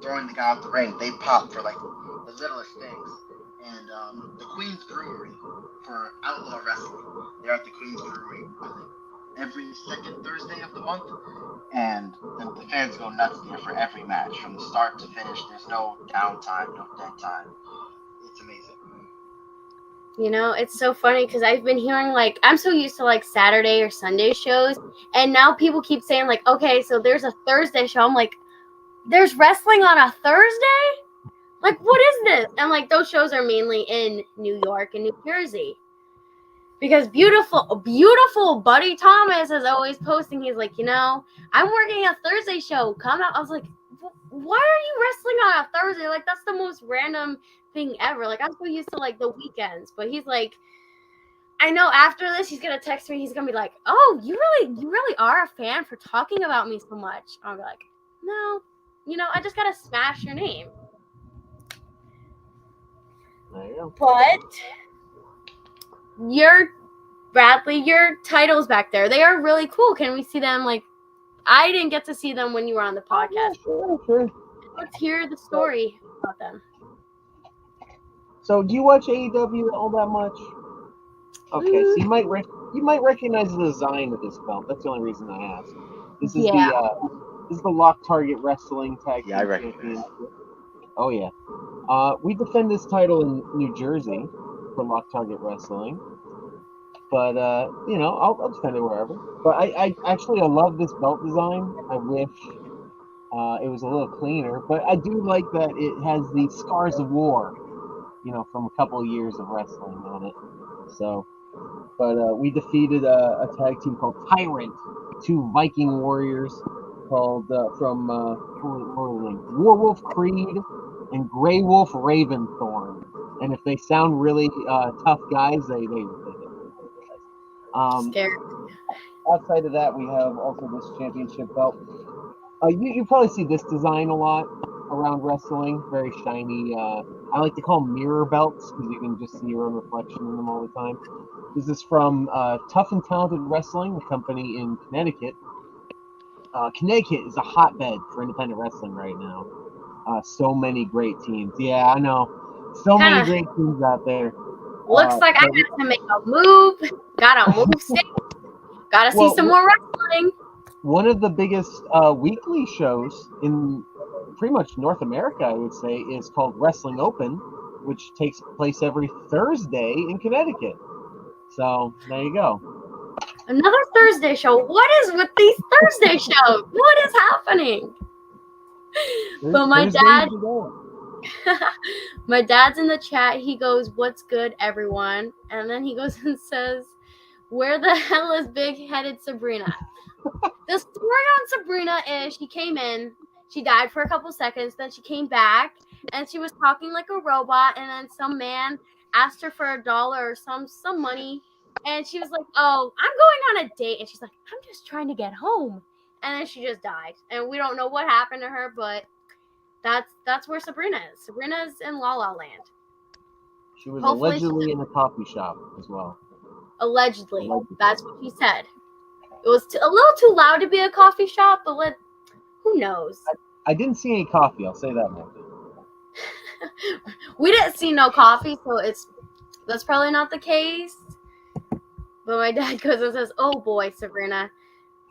throwing the guy out the ring, they pop for like the littlest things. And the Queen's Brewery for Outlaw Wrestling, they're at the Queen's Brewery, I think, every second Thursday of the month. And the fans go nuts there for every match, from the start to finish. There's no downtime, no dead time. It's amazing. It's so funny because I've been hearing like, I'm so used to like Saturday or Sunday shows, and now people keep saying like, okay, so there's a Thursday show. I'm like, there's wrestling on a Thursday? Like, what is this? And like, those shows are mainly in New York and New Jersey. Because beautiful Buddy Thomas is always posting. He's like, I'm working a Thursday show. Come out. I was like, why are you wrestling on a Thursday? Like, that's the most random thing ever. Like, I'm so used to like the weekends. But he's like, I know after this he's gonna text me. He's gonna be like, oh, you really are a fan for talking about me so much. I'll be like, no, I just gotta smash your name. There you go. But your titles back there, they are really cool. Can we see them? Like, I didn't get to see them when you were on the podcast. Sure. Let's hear the story about them. So, do you watch AEW all that much? Okay, so you might recognize the design of this belt. That's the only reason I asked. This is the Lock Target Wrestling Tag Team Yeah, I recognize. Championship. Oh yeah. We defend this title in New Jersey for Lock Target Wrestling. But I'll defend it wherever. But I actually love this belt design. I wish it was a little cleaner. But I do like that it has the Scars of War, from a couple of years of wrestling on it. So, but we defeated a tag team called Tyrant, two Viking warriors called from Warwolf Creed and Grey Wolf Raventhorn. And if they sound really tough guys, they Scared. outside of that, we have also this championship belt. You probably see this design a lot around wrestling. Very shiny. I like to call them mirror belts because you can just see your own reflection in them all the time. This is from Tough and Talented Wrestling, a company in Connecticut. Connecticut is a hotbed for independent wrestling right now. So many great teams. Yeah, I know. So many great teams out there. Looks like I got to make a move. Gotta move stick. Gotta see some more wrestling. One of the biggest weekly shows in pretty much North America, I would say, is called Wrestling Open, which takes place every Thursday in Connecticut. So there you go. Another Thursday show. What is with these Thursday shows? What is happening? But my dad's in the chat. He goes, "What's good, everyone?" And then he goes and says, "Where the hell is big-headed Sabrina?" The story on Sabrina is she came in, she died for a couple seconds, then she came back, and she was talking like a robot, and then some man asked her for $1 or some money, and she was like, "Oh, I'm going on a date," and she's like, "I'm just trying to get home," and then she just died, and we don't know what happened to her, but that's where Sabrina is. Sabrina's in La La Land. She was allegedly in a coffee shop as well. Allegedly. That's what he said. It was a little too loud to be a coffee shop, but who knows? I didn't see any coffee. I'll say that much. We didn't see no coffee, so that's probably not the case. But my dad goes and says, "Oh boy, Sabrina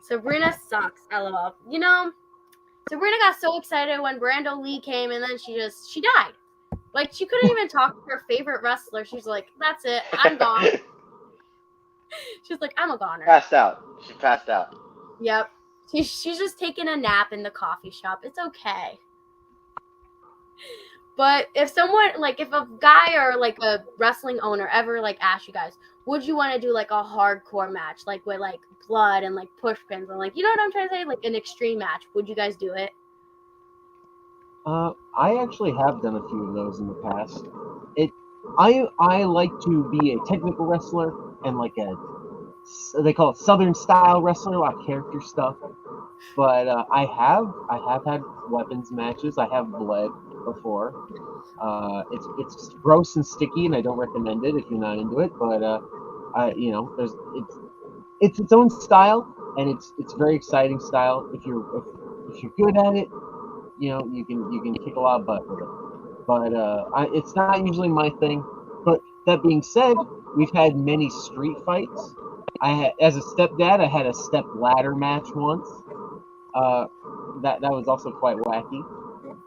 sucks." LOL. Sabrina got so excited when Brando Lee came, and then she died. Like, she couldn't even talk to her favorite wrestler. She's like, "That's it, I'm gone." She's like, "I'm a goner." Passed out. She passed out. Yep. She's just taking a nap in the coffee shop. It's okay. But if a guy or like a wrestling owner ever like asked you guys, would you want to do like a hardcore match, like with like blood and like push pins and like, you know what I'm trying to say, like an extreme match? Would you guys do it? I actually have done a few of those in the past. I like to be a technical wrestler and like they call it Southern style wrestler, a lot of character stuff. But I have had weapons matches. I have bled before. It's gross and sticky, and I don't recommend it if you're not into it. But it's its own style, and it's very exciting style. If you're good at it, you can kick a lot of butt with it. But it's not usually my thing. But that being said, we've had many street fights. As a stepdad, I had a step ladder match once. That was also quite wacky.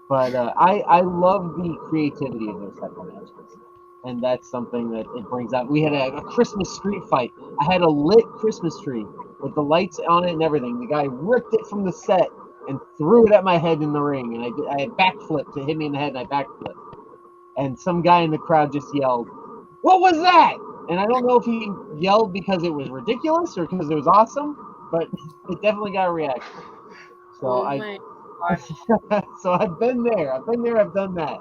But I love the creativity of those type of matches. And that's something that it brings out. We had a Christmas street fight. I had a lit Christmas tree with the lights on it and everything. The guy ripped it from the set and threw it at my head in the ring. And I backflipped to hit me in the head, and I backflipped. And some guy in the crowd just yelled, "What was that?" And I don't know if he yelled because it was ridiculous or because it was awesome, but it definitely got a reaction. So my so I've been there. I've done that.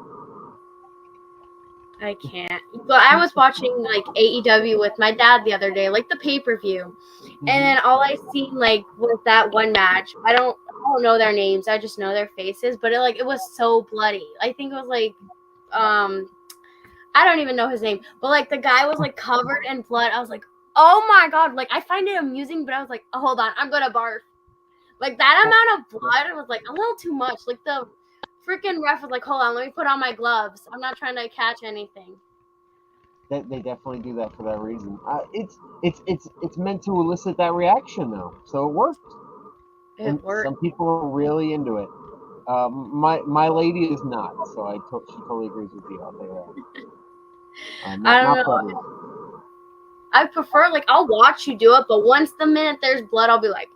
I can't. But I was watching like AEW with my dad the other day, like the pay-per-view. And then all I seen like was that one match. I don't know their names. I just know their faces, but it was so bloody. I think it was like I don't even know his name, but like the guy was like covered in blood. I was like, "Oh my god." Like I find it amusing, but I was like, "Oh, hold on. I'm going to barf." Like that amount of blood was like a little too much. Like the freaking ref was like, "Hold on, let me put on my gloves. I'm not trying to catch anything." They definitely do that for that reason. It's meant to elicit that reaction though, so it works. It worked. Some people are really into it. My lady is not, so she totally agrees with you out there. I don't know. I prefer like I'll watch you do it, but once the minute there's blood, I'll be like,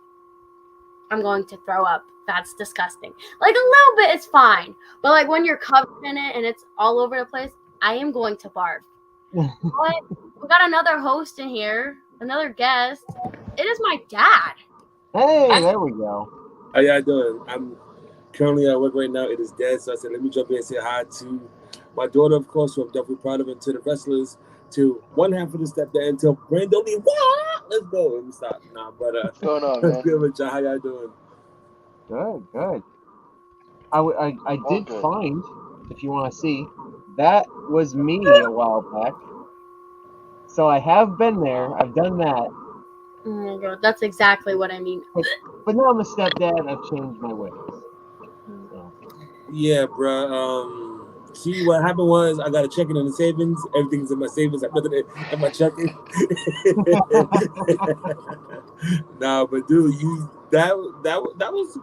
I'm going to throw up. That's disgusting. Like a little bit is fine, but like when you're covered in it and it's all over the place, I am going to barf. But we got another host in here, another guest. It is my dad. Hey, there we go. How y'all doing? I'm currently at work right now. It is dead, so I said let me jump in and say hi to my daughter, of course, who I'm definitely proud of, and to the wrestlers, to one half of the step there, and to Brandon Lee. Let's go. Let me stop. Nah, but what's going on, man? good with y'all. How y'all doing? Good. I did find, if you want to see, that was me a while back. So I have been there. I've done that. Oh my god, that's exactly what I mean. But now I'm a stepdad. I've changed my ways. So. Yeah, bro. See, what happened was I got a checking in the savings. Everything's in my savings. I put it in my checking. Nah, but dude, that was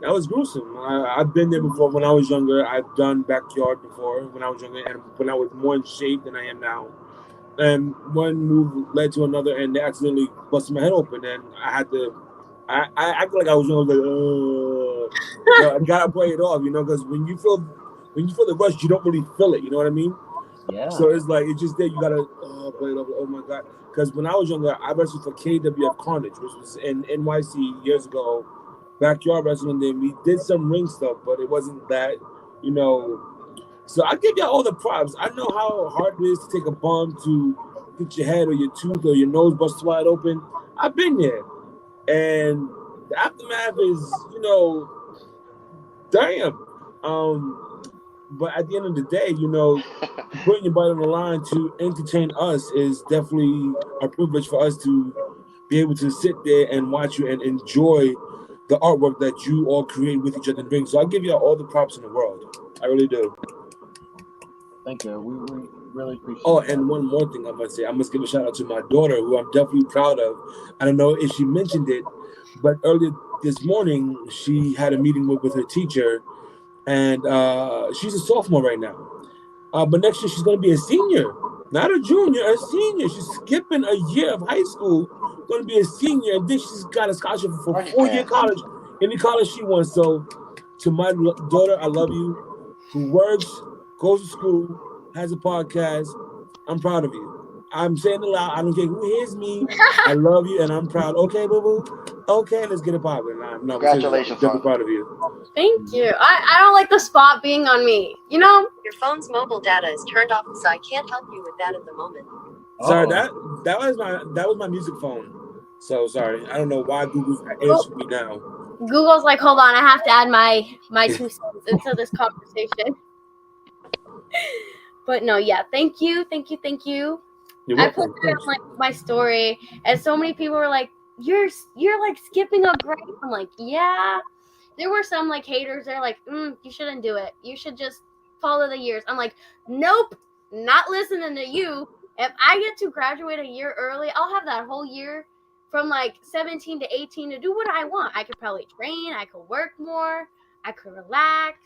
that was gruesome. I've been there before when I was younger. I've done backyard before when I was younger, and when I was more in shape than I am now. And one move led to another, and they accidentally busted my head open, and I had to. I acted like I was young. I was like, I gotta play it off, because when you feel the rush, you don't really feel it. You know what I mean? Yeah. So it's like it's just there. You gotta play it off. Oh my god! Because when I was younger, I wrestled for KWF Carnage, which was in NYC years ago, backyard wrestling. Then we did some ring stuff, but it wasn't that, So I give y'all all the props. I know how hard it is to take a bump, to get your head or your tooth or your nose busted wide open. I've been there. And the aftermath is, damn. But at the end of the day, putting your body on the line to entertain us is definitely a privilege for us to be able to sit there and watch you and enjoy the artwork that you all create with each other in the ring. So I give you all the props in the world. I really do. Thank you. We really appreciate it. That. And one more thing I must say. I must give a shout out to my daughter, who I'm definitely proud of. I don't know if she mentioned it, but earlier this morning, she had a meeting with her teacher, and she's a sophomore right now. But next year, she's going to be a senior. Not a junior, a senior. She's skipping a year of high school, going to be a senior, and then she's got a scholarship for 4-year college, any college she wants. So to my daughter, I love you, who works, goes to school, has a podcast. I'm proud of you. I'm saying it loud. I don't care who hears me. I love you, and I'm proud. Okay, boo-boo? Okay, let's get it popping. Congratulations, I'm proud of you. Thank you. I don't like the spot being on me. Your phone's mobile data is turned off, so I can't help you with that at the moment. Sorry, that was my music phone. So sorry. I don't know why Google's answering me now. Google's like, hold on, I have to add my 2 cents into this conversation. But no, yeah, thank you. I put it on like my story, and so many people were like, you're like skipping a grade. I'm like, yeah. There were some like haters. They're like, you shouldn't do it. You should just follow the years. I'm like, nope, not listening to you. If I get to graduate a year early, I'll have that whole year from like 17 to 18 to do what I want. I could probably train. I could work more. I could relax.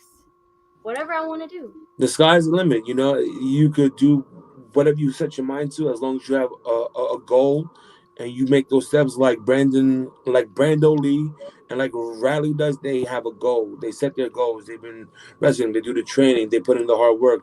Whatever I want to do. The sky's the limit. You could do whatever you set your mind to, as long as you have a goal and you make those steps. Like Brando Lee and like Riley does, they have a goal. They set their goals. They've been wrestling. They do the training. They put in the hard work.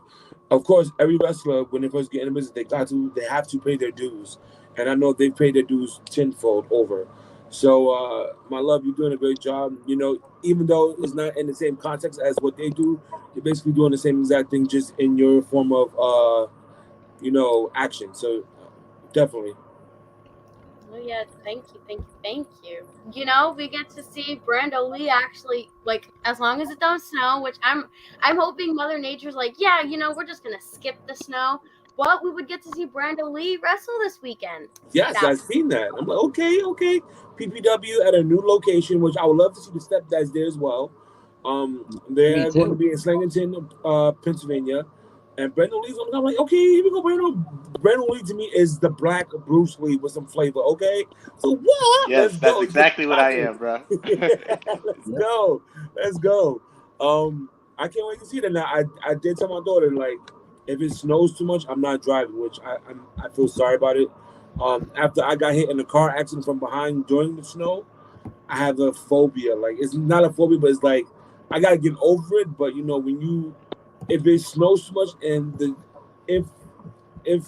of course, every wrestler when they first get in the business, they have to pay their dues, and I know they've paid their dues tenfold over. So, my love, you're doing a great job. You know, even though it's not in the same context as what they do, you're basically doing the same exact thing, just in your form of, action. So, definitely. Oh yeah, thank you, thank you, thank you. You know, we get to see Brando Lee actually, like, as long as it don't snow, which I'm hoping Mother Nature's like, yeah, you know, we're just gonna skip the snow, but we would get to see Brando Lee wrestle this weekend. Yes, I've seen that. I'm like, okay. PPW at a new location, which I would love to see the stepdads there as well. They're going to be in Slangerton, Pennsylvania. And Brandon Lee's on. I'm like, okay, here we go. Brandon Lee to me is the black Bruce Lee with some flavor. Okay, so what? Yes, that's exactly what I am, bro. Let's go. I can't wait to see that. Now, I did tell my daughter, like, if it snows too much, I'm not driving, which I feel sorry about it. After I got hit in a car accident from behind during the snow, I have a phobia. Like, it's not a phobia, but it's like I gotta get over it. But you know, if it snows too much and if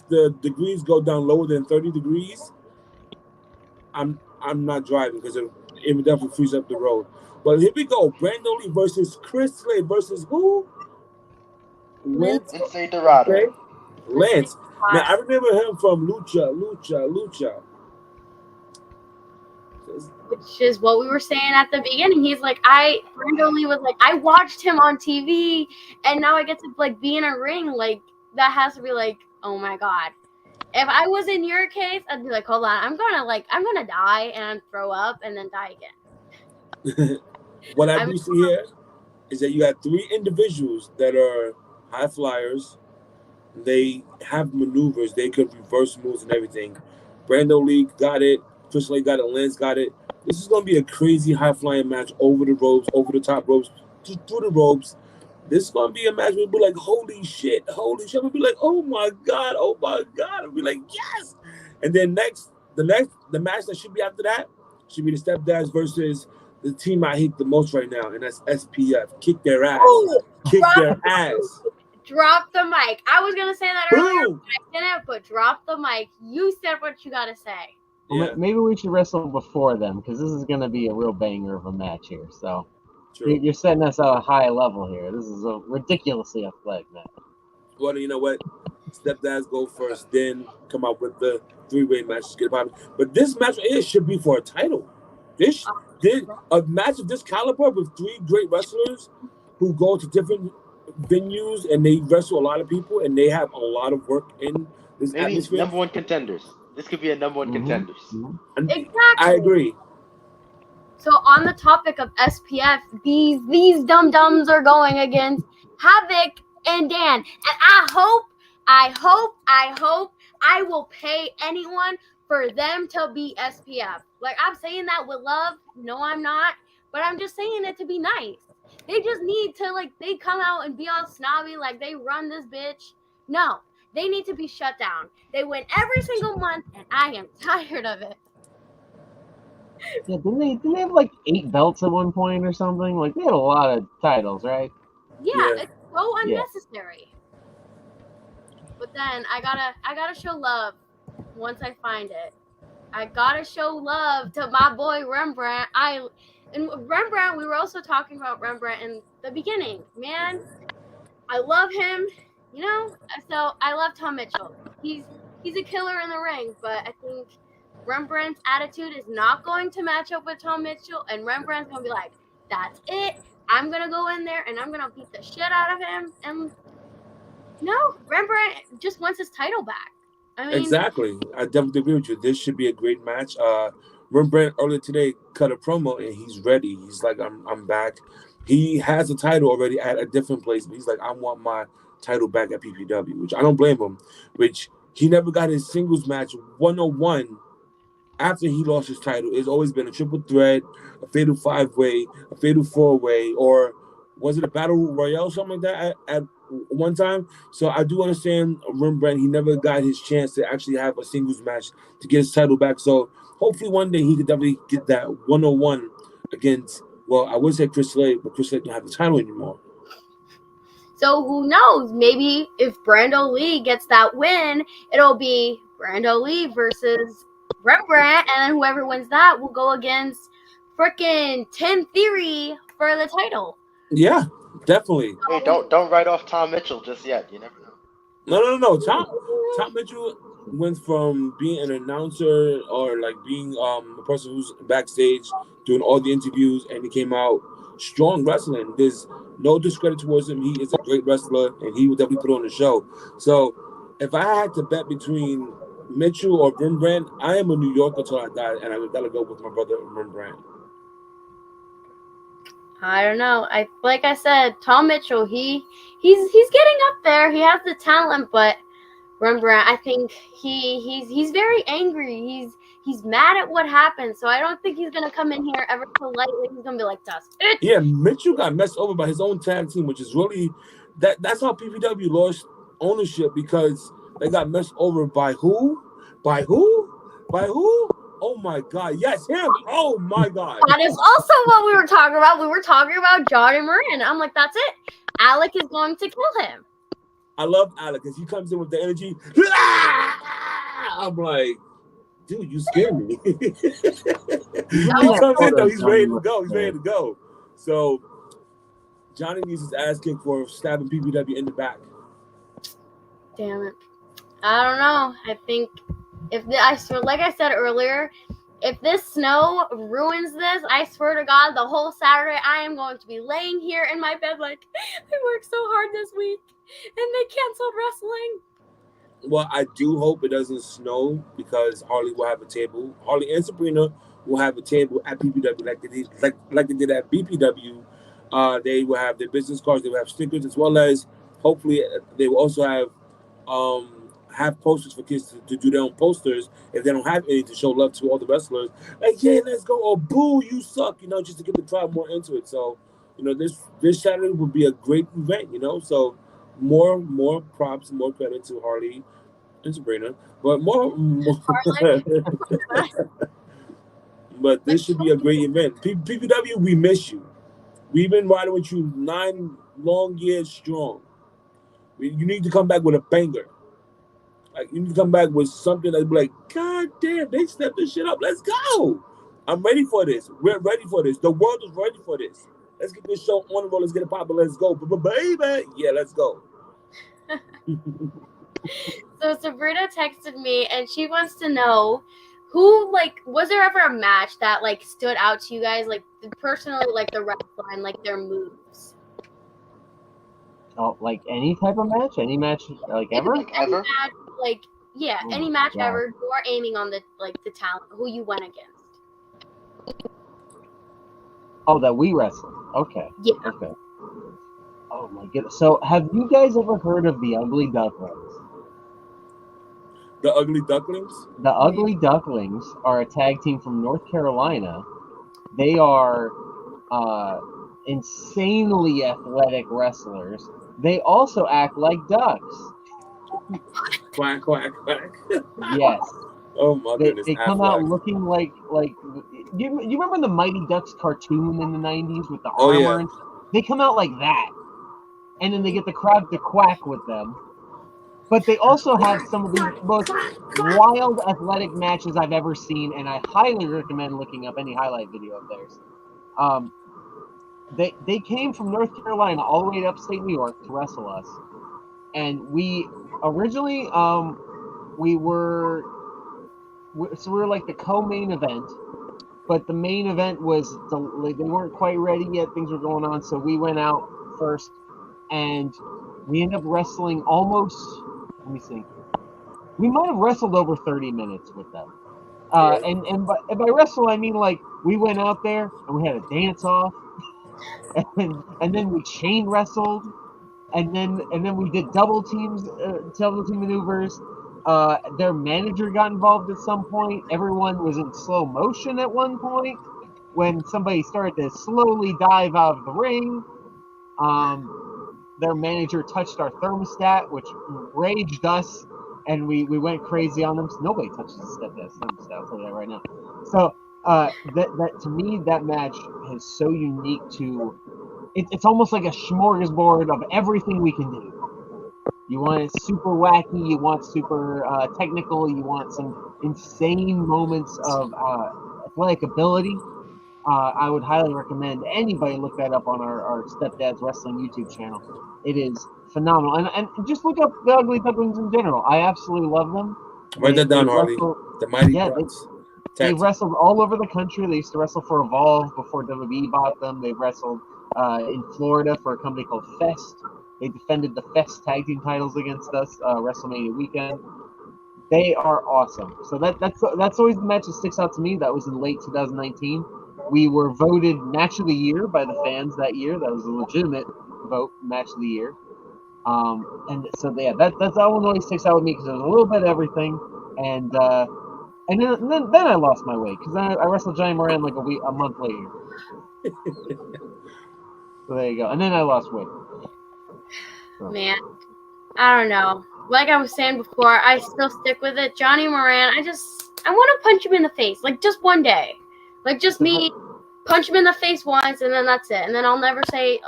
the degrees go down lower than 30 degrees, I'm not driving because it would definitely freeze up the road. But here we go. Brandon Lee versus Chris Slade versus who? Lince Dorado. Okay. Lance. Now I remember him from Lucha. Which is what we were saying at the beginning. He's like, Brando Lee was like, I watched him on TV, and now I get to like be in a ring. Like, that has to be like, oh my god. If I was in your case, I'd be like, hold on, I'm gonna die and throw up and then die again. What I do see here is that you have 3 individuals that are high flyers. They have maneuvers. They could reverse moves and everything. Brando Lee got it. Chris Slade got it. Lance got it. This is going to be a crazy high-flying match over the ropes, over the top ropes, through the ropes. This is going to be a match where we'll be like, holy shit. We'll be like, oh, my God. We'll be like, yes. And then the match that should be after that should be the Stepdads versus the team I hate the most right now, and that's SPF. Kick their ass. Their ass. Drop the mic. I was going to say that earlier, but I didn't, but drop the mic. You said what you got to say. Yeah. Maybe we should wrestle before them, because this is going to be a real banger of a match here. So you're setting us at a high level here. This is a ridiculously athletic match. Well, you know what? Stepdads go first, then come out with the 3-way match to get popping. But this match should be for a title. A match of this caliber with 3 great wrestlers who go to different venues and they wrestle a lot of people and they have a lot of work in this atmosphere. Number 1 contenders. This could be a number 1 contenders. Exactly. I agree. So on the topic of SPF, these dum-dums are going against Havoc and Dan. And I hope I will pay anyone for them to be SPF. Like, I'm saying that with love. No, I'm not. But I'm just saying it to be nice. They just need to, like, they come out and be all snobby like they run this bitch. No. They need to be shut down. They win every single month, and I am tired of it. Yeah, didn't they have like 8 belts at one point or something? Like, they had a lot of titles, right? Yeah. It's so unnecessary. But then I gotta show love once I find it. I gotta show love to my boy Rembrandt. Rembrandt, we were also talking about Rembrandt in the beginning. Man, I love him. You know, so I love Tom Mitchell. He's a killer in the ring, but I think Rembrandt's attitude is not going to match up with Tom Mitchell, and Rembrandt's going to be like, that's it. I'm going to go in there, and I'm going to beat the shit out of him. And no, Rembrandt just wants his title back. I mean, exactly. I definitely agree with you. This should be a great match. Rembrandt earlier today cut a promo, and he's ready. He's like, I'm back. He has a title already at a different place, but he's like, I want my title back at PPW, which I don't blame him, which he never got his singles match 101 after he lost his title. It's always been a triple threat, a fatal 5-way, a fatal 4-way, or was it a battle royale, something like that at one time? So I do understand Rembrandt. He never got his chance to actually have a singles match to get his title back. So hopefully one day he could definitely get that 101 against, well, I would say Chris Slade, but Chris Slade don't have the title anymore. So who knows? Maybe if Brando Lee gets that win, it'll be Brando Lee versus Rembrandt, and then whoever wins that will go against freaking Tim Theory for the title. Yeah, definitely. Hey, don't write off Tom Mitchell just yet. You never know. No. Tom Mitchell went from being an announcer or like being a person who's backstage doing all the interviews, and he came out strong wrestling. There's no discredit towards him. He is a great wrestler, and he would definitely put on the show. So if I had to bet between Mitchell or Rembrandt, I am a New Yorker till I die, and I gotta go with my brother Rembrandt. I don't know. Like I said, Tom Mitchell, he's getting up there. He has the talent, but Rembrandt, I think he's very angry. He's mad at what happened. So I don't think he's gonna come in here ever politely. He's gonna be like, "Dust." Yeah, Mitchell got messed over by his own tag team, which is really that's how PPW lost ownership, because they got messed over by who? By who? By who? Oh my God! Yes, him! Oh my God! That is also what we were talking about. We were talking about Johnny Moran. I'm like, that's it. Alec is going to kill him. I love Alec because he comes in with the energy. I'm like, dude, you scared me. He comes in though, he's ready to go. He's ready to go. So Johnny needs his ass kicked for stabbing PPW in the back. Damn it. I don't know. I think like I said earlier, if this snow ruins this, I swear to God, the whole Saturday I am going to be laying here in my bed like, I worked so hard this week and they canceled wrestling. Well, I do hope it doesn't snow, because Harley will have a table. Harley and Sabrina will have a table at PPW like they did at BPW. They will have their business cards. They will have stickers, as well as hopefully they will also have posters for kids to do their own posters if they don't have any, to show love to all the wrestlers. Like, yeah, let's go, or boo, you suck, just to get the crowd more into it. So, this Saturday would be a great event, So more props, more credit to Harley and Sabrina, but but this should be a great event. PPW, we miss you. We've been riding with you 9 long years strong. You need to come back with a banger. Like, you need to come back with something that's like, God damn, they stepped this shit up. Let's go. I'm ready for this. We're ready for this. The world is ready for this. Let's get this show on the road. Let's get it popping. Let's go. Baby. Yeah, let's go. So Sabrina texted me and she wants to know who, was there ever a match that, stood out to you guys, personally, the wrestling, their moves? Oh, any type of match? Any match, ever? Any match, any match God. ever. You're aiming on the talent, who you went against. Oh, that we wrestled. Okay. Yeah. Okay. Oh my goodness. So, have you guys ever heard of the Ugly Ducklings? The Ugly Ducklings? The Ugly Ducklings are a tag team from North Carolina. They are insanely athletic wrestlers. They also act like ducks. Quack, quack, quack. Yes. Oh my goodness. They come out looking like you remember the Mighty Ducks cartoon in the 90s with the armor? Yeah. And they come out like that. And then they get the crowd to quack with them. But they also have some of the most wild athletic matches I've ever seen, and I highly recommend looking up any highlight video of theirs. They came from North Carolina all the way to upstate New York to wrestle us. And we originally we were like the co-main event, but the main event was they weren't quite ready yet. Things were going on, so we went out first, and we ended up wrestling almost. Let me see. We might have wrestled over 30 minutes with them. And by wrestle, I mean we went out there and we had a dance off, and then we chain wrestled, and then we did double team maneuvers. Their manager got involved at some point. Everyone was in slow motion at one point when somebody started to slowly dive out of the ring. Their manager touched our thermostat, which raged us, and we went crazy on them. So nobody touches the thermostat. I'll tell you that right now. So that to me, that match is so unique to it's almost like a smorgasbord of everything we can do. You want it super wacky, you want super technical, you want some insane moments of athletic ability. I would highly recommend anybody look that up on our Stepdad's Wrestling YouTube channel. It is phenomenal. And just look up the Ugly Ducklings in general. I absolutely love them. Write that down, Harley. The Mighty Ducks. They've wrestled all over the country. They used to wrestle for Evolve before WWE bought them. They've wrestled in Florida for a company called Fest. They defended the Fest tag team titles against us WrestleMania weekend. They are awesome. So that's always the match that sticks out to me. That was in late 2019. We were voted Match of the Year by the fans that year. That was a legitimate vote, Match of the Year. And so yeah, that one always sticks out with me because there was a little bit of everything. And then I lost my way because I wrestled Johnny Moran like a month later. So there you go. And then I lost weight. So. Man, I don't know. Like I was saying before, I still stick with it. Johnny Moran, I want to punch him in the face, like just one day, like just me punch him in the face once, and then that's it. And then I'll never say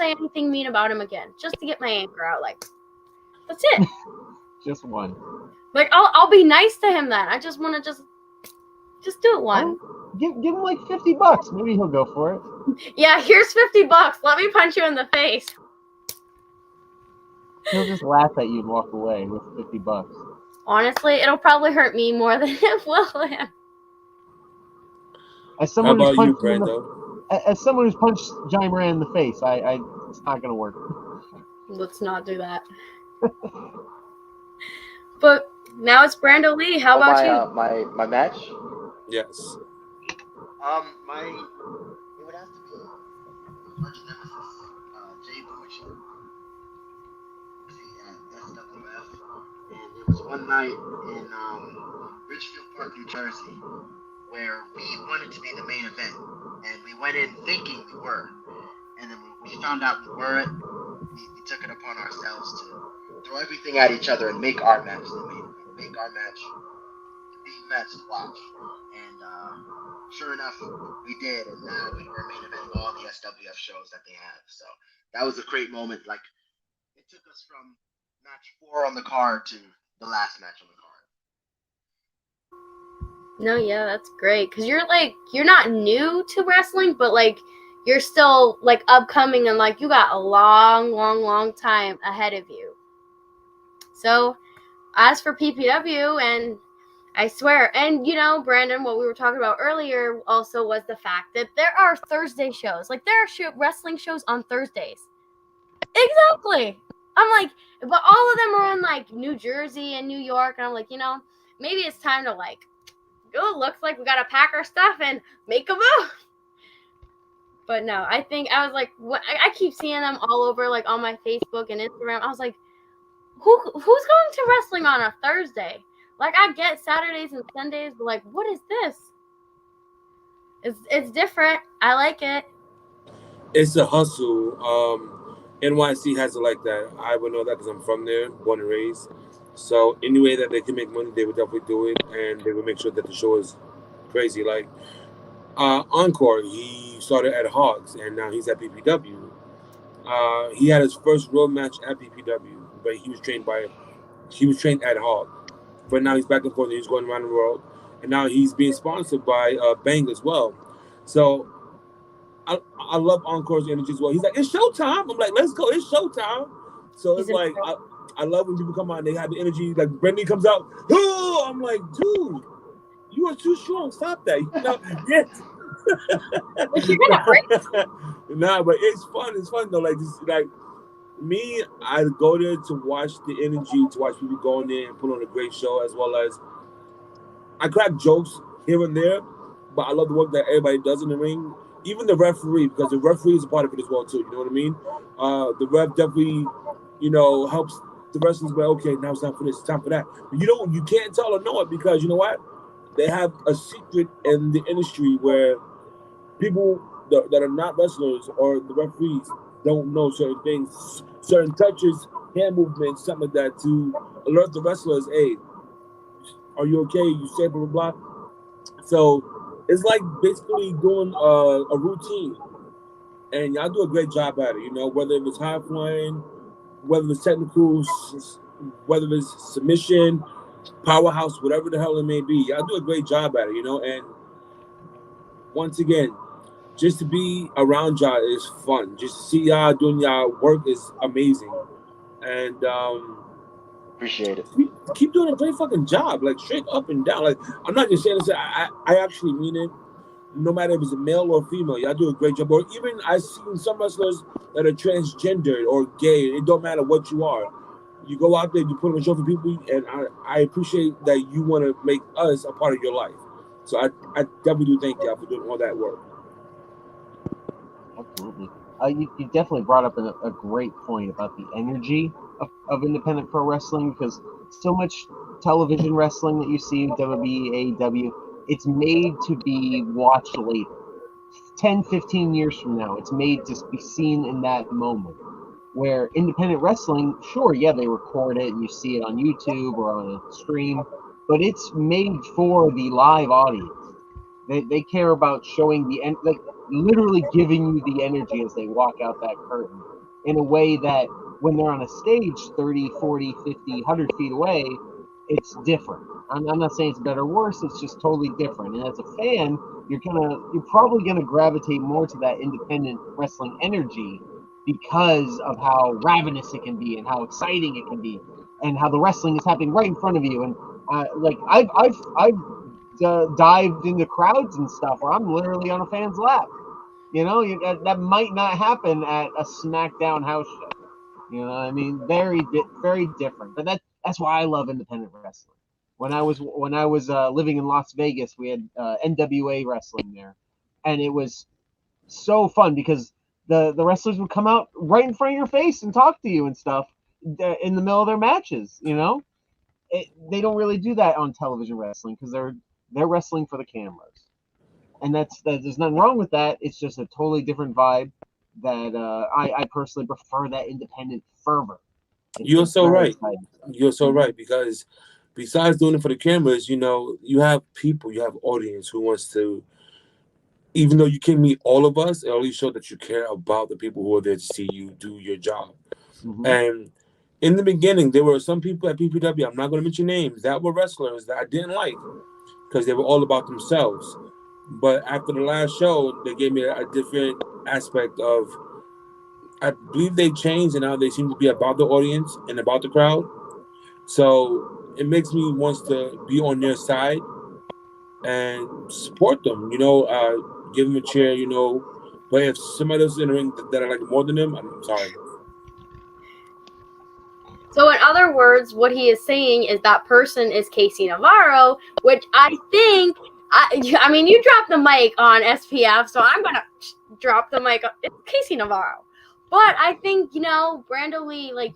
anything mean about him again, just to get my anger out. Like that's it. Just one. Like I'll be nice to him then. I just want to just do it one. Give him like $50. Maybe he'll go for it. Yeah, here's $50. Let me punch you in the face. He'll just laugh at you and walk away with $50. Honestly, it'll probably hurt me more than it will him. As someone who's punched Johnny Moran in the face, it's not gonna work. Let's not do that. But now it's Brando Lee. How about you? My match? Yes. It would have to be Arch Nemesis, Jay Bucci. At SWF, and it was one night in Richfield Park, New Jersey, where we wanted to be the main event, and we went in thinking we were, and then when we found out we weren't, we took it upon ourselves to throw everything at each other and make our match the main event, make our match the match to watch, and sure enough, we did, and now we were main eventing all the SWF shows that they have, so that was a great moment. Like, it took us from match 4 on the card to the last match on the card. No, yeah, that's great. Because you're not new to wrestling, but like you're still like upcoming and like you got a long time ahead of you. So as for PPW, and I swear, and you know, Brandon, what we were talking about earlier also was the fact that there are Thursday shows. Like there are wrestling shows on Thursdays. Exactly. I'm like, but all of them are in like New Jersey and New York, and I'm like, you know, maybe it's time to like, oh, looks like we gotta pack our stuff and make a move. But no, I think I was like, what? I keep seeing them all over, like on my Facebook and Instagram. I was like, who's going to wrestling on a Thursday? Like I get Saturdays and Sundays, but like, what is this? It's different. I like it. It's a hustle. NYC has it like that. I would know that because I'm from there, born and raised. So any way that they can make money, they would definitely do it, and they would make sure that the show is crazy. Like Encore, he started at Hogs, and now he's at PPW. He had his first real match at PPW, but he was trained at Hog. But now he's back and forth, and he's going around the world, and now he's being sponsored by Bang as well. So I love Encore's energy as well. He's like, it's showtime. I'm like, let's go. It's showtime. So it's like, I love when people come out and they have the energy. Like, Brendan comes out. Oh, I'm like, dude, you are too strong. Stop that. You know, yes. You're gonna break. Nah, but it's fun. It's fun though. Like, me, I go there to watch the energy, to watch people go in there and put on a great show, as well as I crack jokes here and there, but I love the work that everybody does in the ring. Even the referee, because the referee is a part of it as well too. You know what I mean? The ref definitely, helps the wrestlers. But okay, now it's time for this, it's time for that. But you can't tell or know it because you know what? They have a secret in the industry where people that are not wrestlers or the referees don't know certain things, certain touches, hand movements, something like that, to alert the wrestlers. Hey, are you okay? You safe? Blah blah blah. So it's like basically doing a routine. and y'all do a great job at it. You know, whether it was high flying, whether it's technical, whether it's submission, powerhouse, whatever the hell it may be, y'all do a great job at it. You know, and once again, just to be around y'all is fun. Just to see y'all doing y'all work is amazing, and Appreciate it. keep doing a great fucking job, like straight up and down. Like I'm not just saying this. I actually mean it. No matter if it's a male or female, y'all do a great job. Or even I've seen some wrestlers that are transgendered or gay. It don't matter what you are. You go out there, you put on a show for people, and I appreciate that you want to make us a part of your life. So I definitely do thank y'all for doing all that work. Absolutely. You definitely brought up a great point about the energy of independent pro wrestling, because so much television wrestling that you see, WWE, AEW, it's made to be watched later. 10, 15 years from now, it's made to be seen in that moment. Where independent wrestling, sure, yeah, they record it and you see it on YouTube or on a stream, but it's made for the live audience. They care about showing like literally giving you the energy as they walk out that curtain in a way that when they're on a stage 30, 40, 50, 100 feet away, it's different. I'm not saying it's better or worse, it's just totally different. And as a fan, you're probably gonna gravitate more to that independent wrestling energy because of how ravenous it can be and how exciting it can be and how the wrestling is happening right in front of you. And like I've dived into crowds and stuff where I'm literally on a fan's lap. You know, that might not happen at a SmackDown house show. You know what I mean? Very different. But that's why I love independent wrestling. When I was living in Las Vegas, we had NWA wrestling there, and it was so fun because the wrestlers would come out right in front of your face and talk to you and stuff in the middle of their matches. You know, they don't really do that on television wrestling because they're wrestling for the cameras, and there's nothing wrong with that. It's just a totally different vibe that I personally prefer, that independent fervor. You're so right. You're so right, because besides doing it for the cameras, you know, you have people, you have audience who wants to, even though you can meet all of us, it only shows that you care about the people who are there to see you do your job. Mm-hmm. And in the beginning, there were some people at PPW, I'm not going to mention names, that were wrestlers that I didn't like because they were all about themselves. But after the last show, they gave me a different aspect of, I believe they changed and now they seem to be about the audience and about the crowd. So it makes me want to be on their side and support them, you know, give them a cheer, you know. But if somebody else is in the ring that I like more than them, I'm sorry. So in other words, what he is saying is that person is Casey Navarro, which I think, I mean, you dropped the mic on SPF, so I'm going to drop the mic. It's Casey Navarro. But I think, you know, Brando Lee, like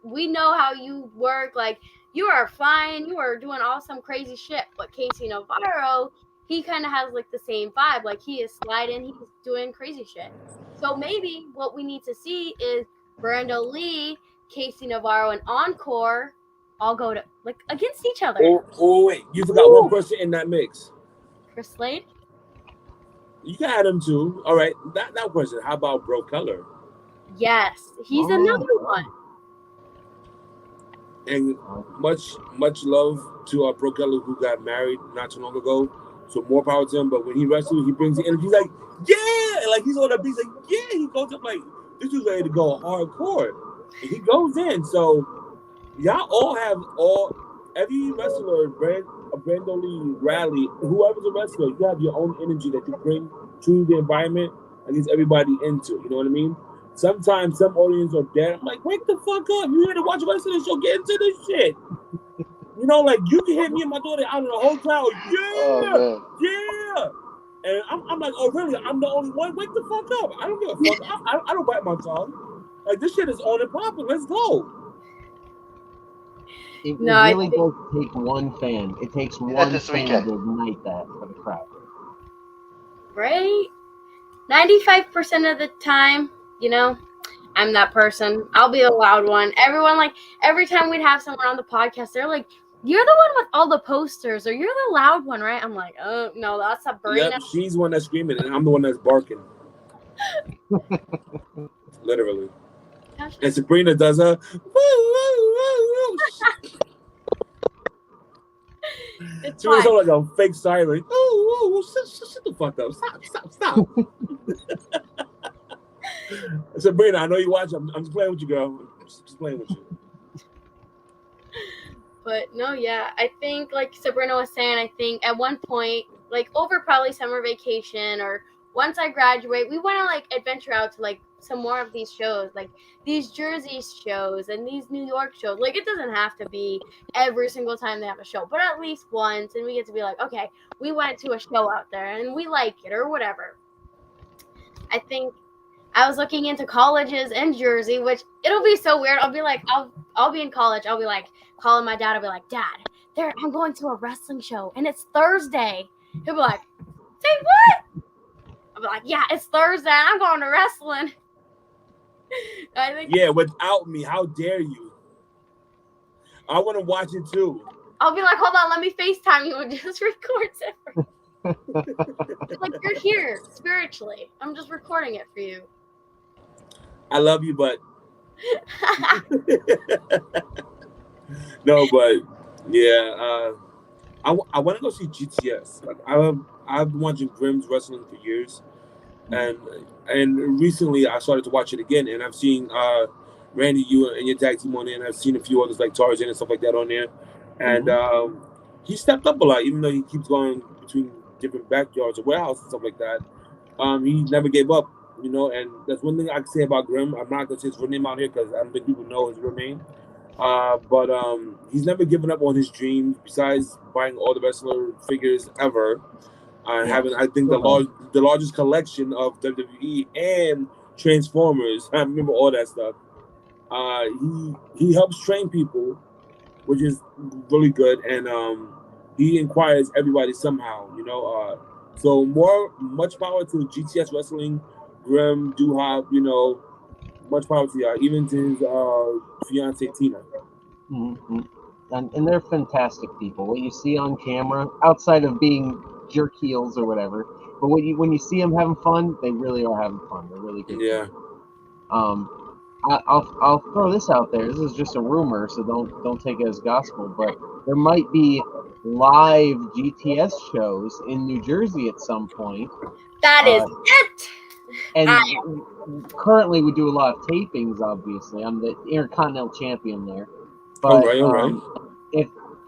we know how you work. Like, you are flying, you are doing awesome, crazy shit. But Casey Navarro, he kind of has, like, the same vibe. Like, he is sliding, he's doing crazy shit. So maybe what we need to see is Brando Lee, Casey Navarro, and Encore all go to, like, against each other. Oh wait, you forgot one person in that mix. Chris Slade? You can add him too. All right, that person. How about Bro Keller? Yes, he's another one. And much love to Bro Keller, who got married not too long ago. So more power to him. But when he wrestles, he brings the energy. He's like, yeah, like he's on the beat. He's like, yeah. He goes up like, this is ready to go hardcore. And he goes in. So y'all all have every wrestler, Brando Lee, Rally, whoever's a wrestler, you have your own energy that you bring to the environment and gets everybody into. You know what I mean? Sometimes some audience are dead. I'm like, wake the fuck up. You here to watch a wrestling show? Get into this shit. You know, like, you can hit me and my daughter out of the whole crowd. Yeah. Yeah. And I'm like, oh, really? I'm the only one? Wake the fuck up. I don't give a fuck. I don't bite my tongue. Like, this shit is on and popping. Let's go. It really does take one fan. It takes one fan to ignite that for the crowd. Right? 95% of the time, you know, I'm that person. I'll be the loud one. Everyone, like, every time we'd have someone on the podcast, they're like, you're the one with all the posters, or you're the loud one, right? I'm like, oh, no, that's Sabrina. Yep, she's the one that's screaming, and I'm the one that's barking. Literally. Gosh, And Sabrina does her. it's She was fine. like a fake siren. Oh, shut the fuck up. Stop. Sabrina, I know you watch. I'm just playing with you, girl. Just playing with you. But no, yeah, I think like Sabrina was saying, I think at one point, like over probably summer vacation or once I graduate, we want to like adventure out to like some more of these shows, like these Jersey shows and these New York shows. Like it doesn't have to be every single time they have a show, but at least once, and we get to be like, okay, we went to a show out there and we like it or whatever. I think I was looking into colleges in Jersey, which it'll be so weird. I'll be like, I'll be in college. I'll be like calling my dad. I'll be like, Dad, I'm going to a wrestling show and it's Thursday. He'll be like, say what? I'll be like, yeah, it's Thursday. I'm going to wrestling. I think Yeah, without me, how dare you? I want to watch it too. I'll be like, hold on, let me FaceTime you and just record it. Like you're here spiritually. I'm just recording it for you. I love you, but no, but yeah, I want to go see GTS. Like I've been watching Grimm's wrestling for years, and recently I started to watch it again, and I've seen Randy, you and your tag team on there, and I've seen a few others like Tarzan and stuff like that on there, and he stepped up a lot, even though he keeps going between different backyards or warehouses and stuff like that. He never gave up. You know, and that's one thing I can say about Grimm. I'm not gonna say his real name out here because I don't think people know his real name. But he's never given up on his dreams. Besides buying all the wrestler figures ever, having I think the largest collection of WWE and Transformers. I remember all that stuff. He helps train people, which is really good, and he inquires everybody somehow. You know, so much power to GTS Wrestling. Grimm, Duhop, you know, much power to y'all, even to his fiance Tina. Mm-hmm. And they're fantastic people. What you see on camera, outside of being jerk heels or whatever, but when you see them having fun, they really are having fun. They're really good. Yeah. I'll throw this out there. This is just a rumor, so don't take it as gospel. But there might be live GTS shows in New Jersey at some point. That is it. And currently, we do a lot of tapings. Obviously, I'm the Intercontinental Champion there. But all right.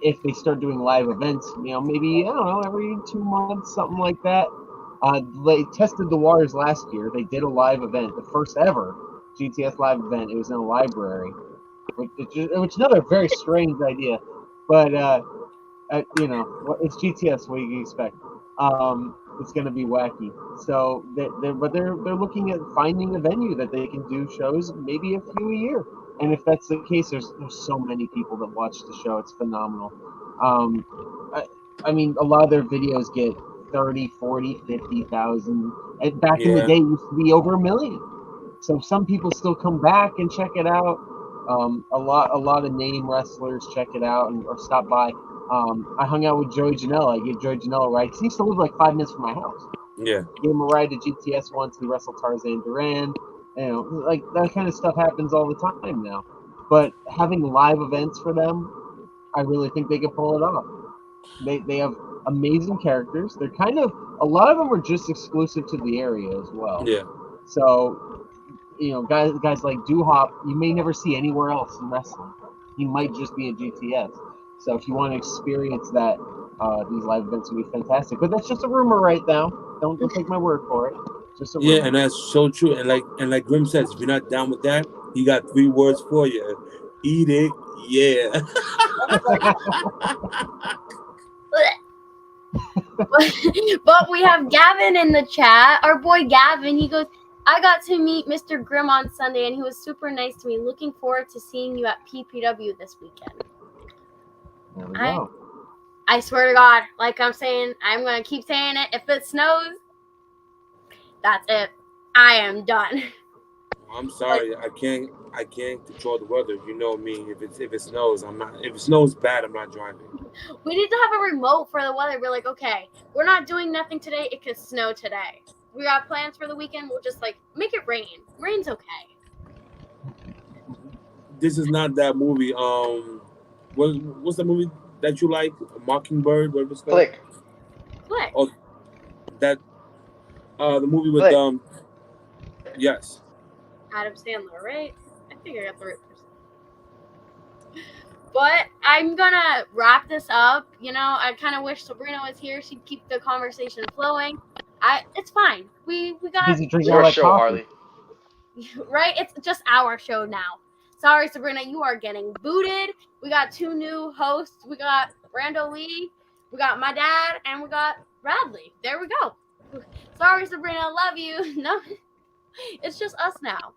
If they start doing live events, you know, maybe I don't know, every 2 months, something like that. They tested the waters last year. They did a live event, the first ever GTS live event. It was in a library, which is another very strange idea. But you know, it's GTS. What do you expect? It's going to be wacky. So they're looking at finding a venue that they can do shows, maybe a few a year. And if that's the case, there's so many people that watch the show. It's phenomenal. I mean, a lot of their videos get 30, 40, 50,000. And back in the day, it used to be over 1 million. So some people still come back and check it out. A lot of name wrestlers check it out or stop by. I hung out with Joey Janela. I gave Joey Janela a ride. He used to live like 5 minutes from my house. Yeah. Gave him a ride to GTS once. He wrestled Tarzan Duran. You know, like that kind of stuff happens all the time now. But having live events for them, I really think they could pull it off. They have amazing characters. They're kind of, a lot of them are just exclusive to the area as well. Yeah. So, you know, guys like Duhop, you may never see anywhere else in wrestling. He might just be a GTS. So if you want to experience that, these live events would be fantastic. But that's just a rumor right now. Don't take my word for it. Just a rumor. Yeah, and that's so true. And like Grimm says, if you're not down with that, he got 3 words for you. Eat it, yeah. But we have Gavin in the chat. Our boy Gavin, he goes, I got to meet Mr. Grimm on Sunday, and he was super nice to me. Looking forward to seeing you at PPW this weekend. There we go. I swear to God, like I'm saying, I'm going to keep saying it. If it snows, that's it. I am done. I'm sorry, I can't control the weather. You know me. If it snows, I'm not. If it snows bad, I'm not driving. We need to have a remote for the weather. We're like, okay, we're not doing nothing today. It could snow today. we got plans for the weekend. We'll just like make it rain. Rain's okay. This is not that movie. What's the movie that you like? Mockingbird. What was that? Click. Click. Oh, that. The movie with Click. Yes. Adam Sandler, right? I think I got the right person. But I'm gonna wrap this up. You know, I kind of wish Sabrina was here. She'd keep the conversation flowing. It's fine. We got Busy It's drinking all your that show, coffee. Harley. right. It's just our show now. Sorry, Sabrina, you are getting booted. We got 2 new hosts. We got Brando Lee, we got my dad, and we got Bradley. There we go. Sorry, Sabrina, love you. No, it's just us now.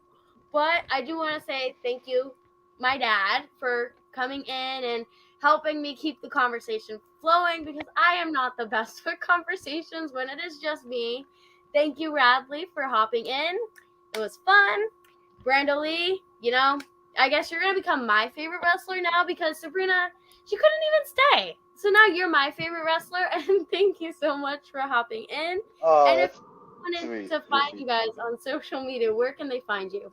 But I do want to say thank you, my dad, for coming in and helping me keep the conversation flowing because I am not the best with conversations when it is just me. Thank you, Radley, for hopping in. It was fun. Brando Lee, you know, I guess you're going to become my favorite wrestler now because Sabrina, she couldn't even stay. So now you're my favorite wrestler, and thank you so much for hopping in. Oh, And if that's you wanted sweet. to find you guys on social media, where can they find you?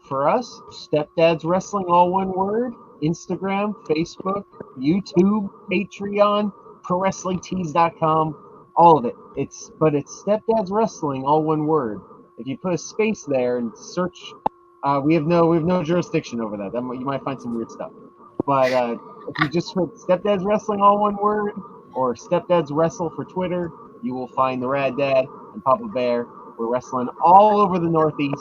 For us, Stepdads Wrestling, all one word. Instagram, Facebook, YouTube, Patreon, ProWrestlingTees.com, all of it. It's Stepdads Wrestling, all one word. If you put a space there and search, we have no jurisdiction over that. You might find some weird stuff. But if you just put Stepdads Wrestling, all one word, or Stepdads Wrestle for Twitter, you will find the Rad Dad and Papa Bear. We're wrestling all over the Northeast.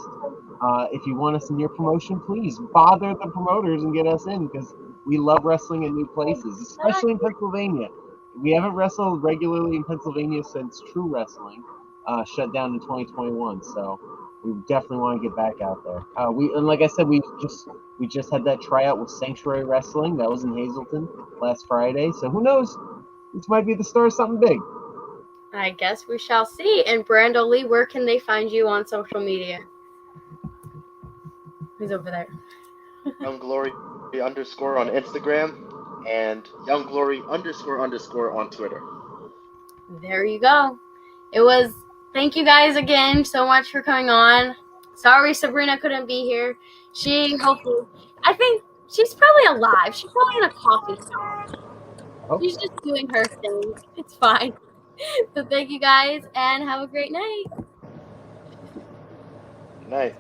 If you want us in your promotion, please bother the promoters and get us in because we love wrestling in new places, especially in Pennsylvania. We haven't wrestled regularly in Pennsylvania since True Wrestling shut down in 2021, so we definitely want to get back out there. And like I said, we just had that tryout with Sanctuary Wrestling. That was in Hazleton last Friday, so who knows? This might be the start of something big. I guess we shall see. And Brando Lee, where can they find you on social media? He's over there. Young Glory _ on Instagram and Young Glory _ on Twitter. There you go. Thank you guys again so much for coming on. Sorry Sabrina couldn't be here. I think she's probably alive. She's probably in a coffee shop. She's just doing her thing. It's fine. So thank you guys and have a great night. Good night.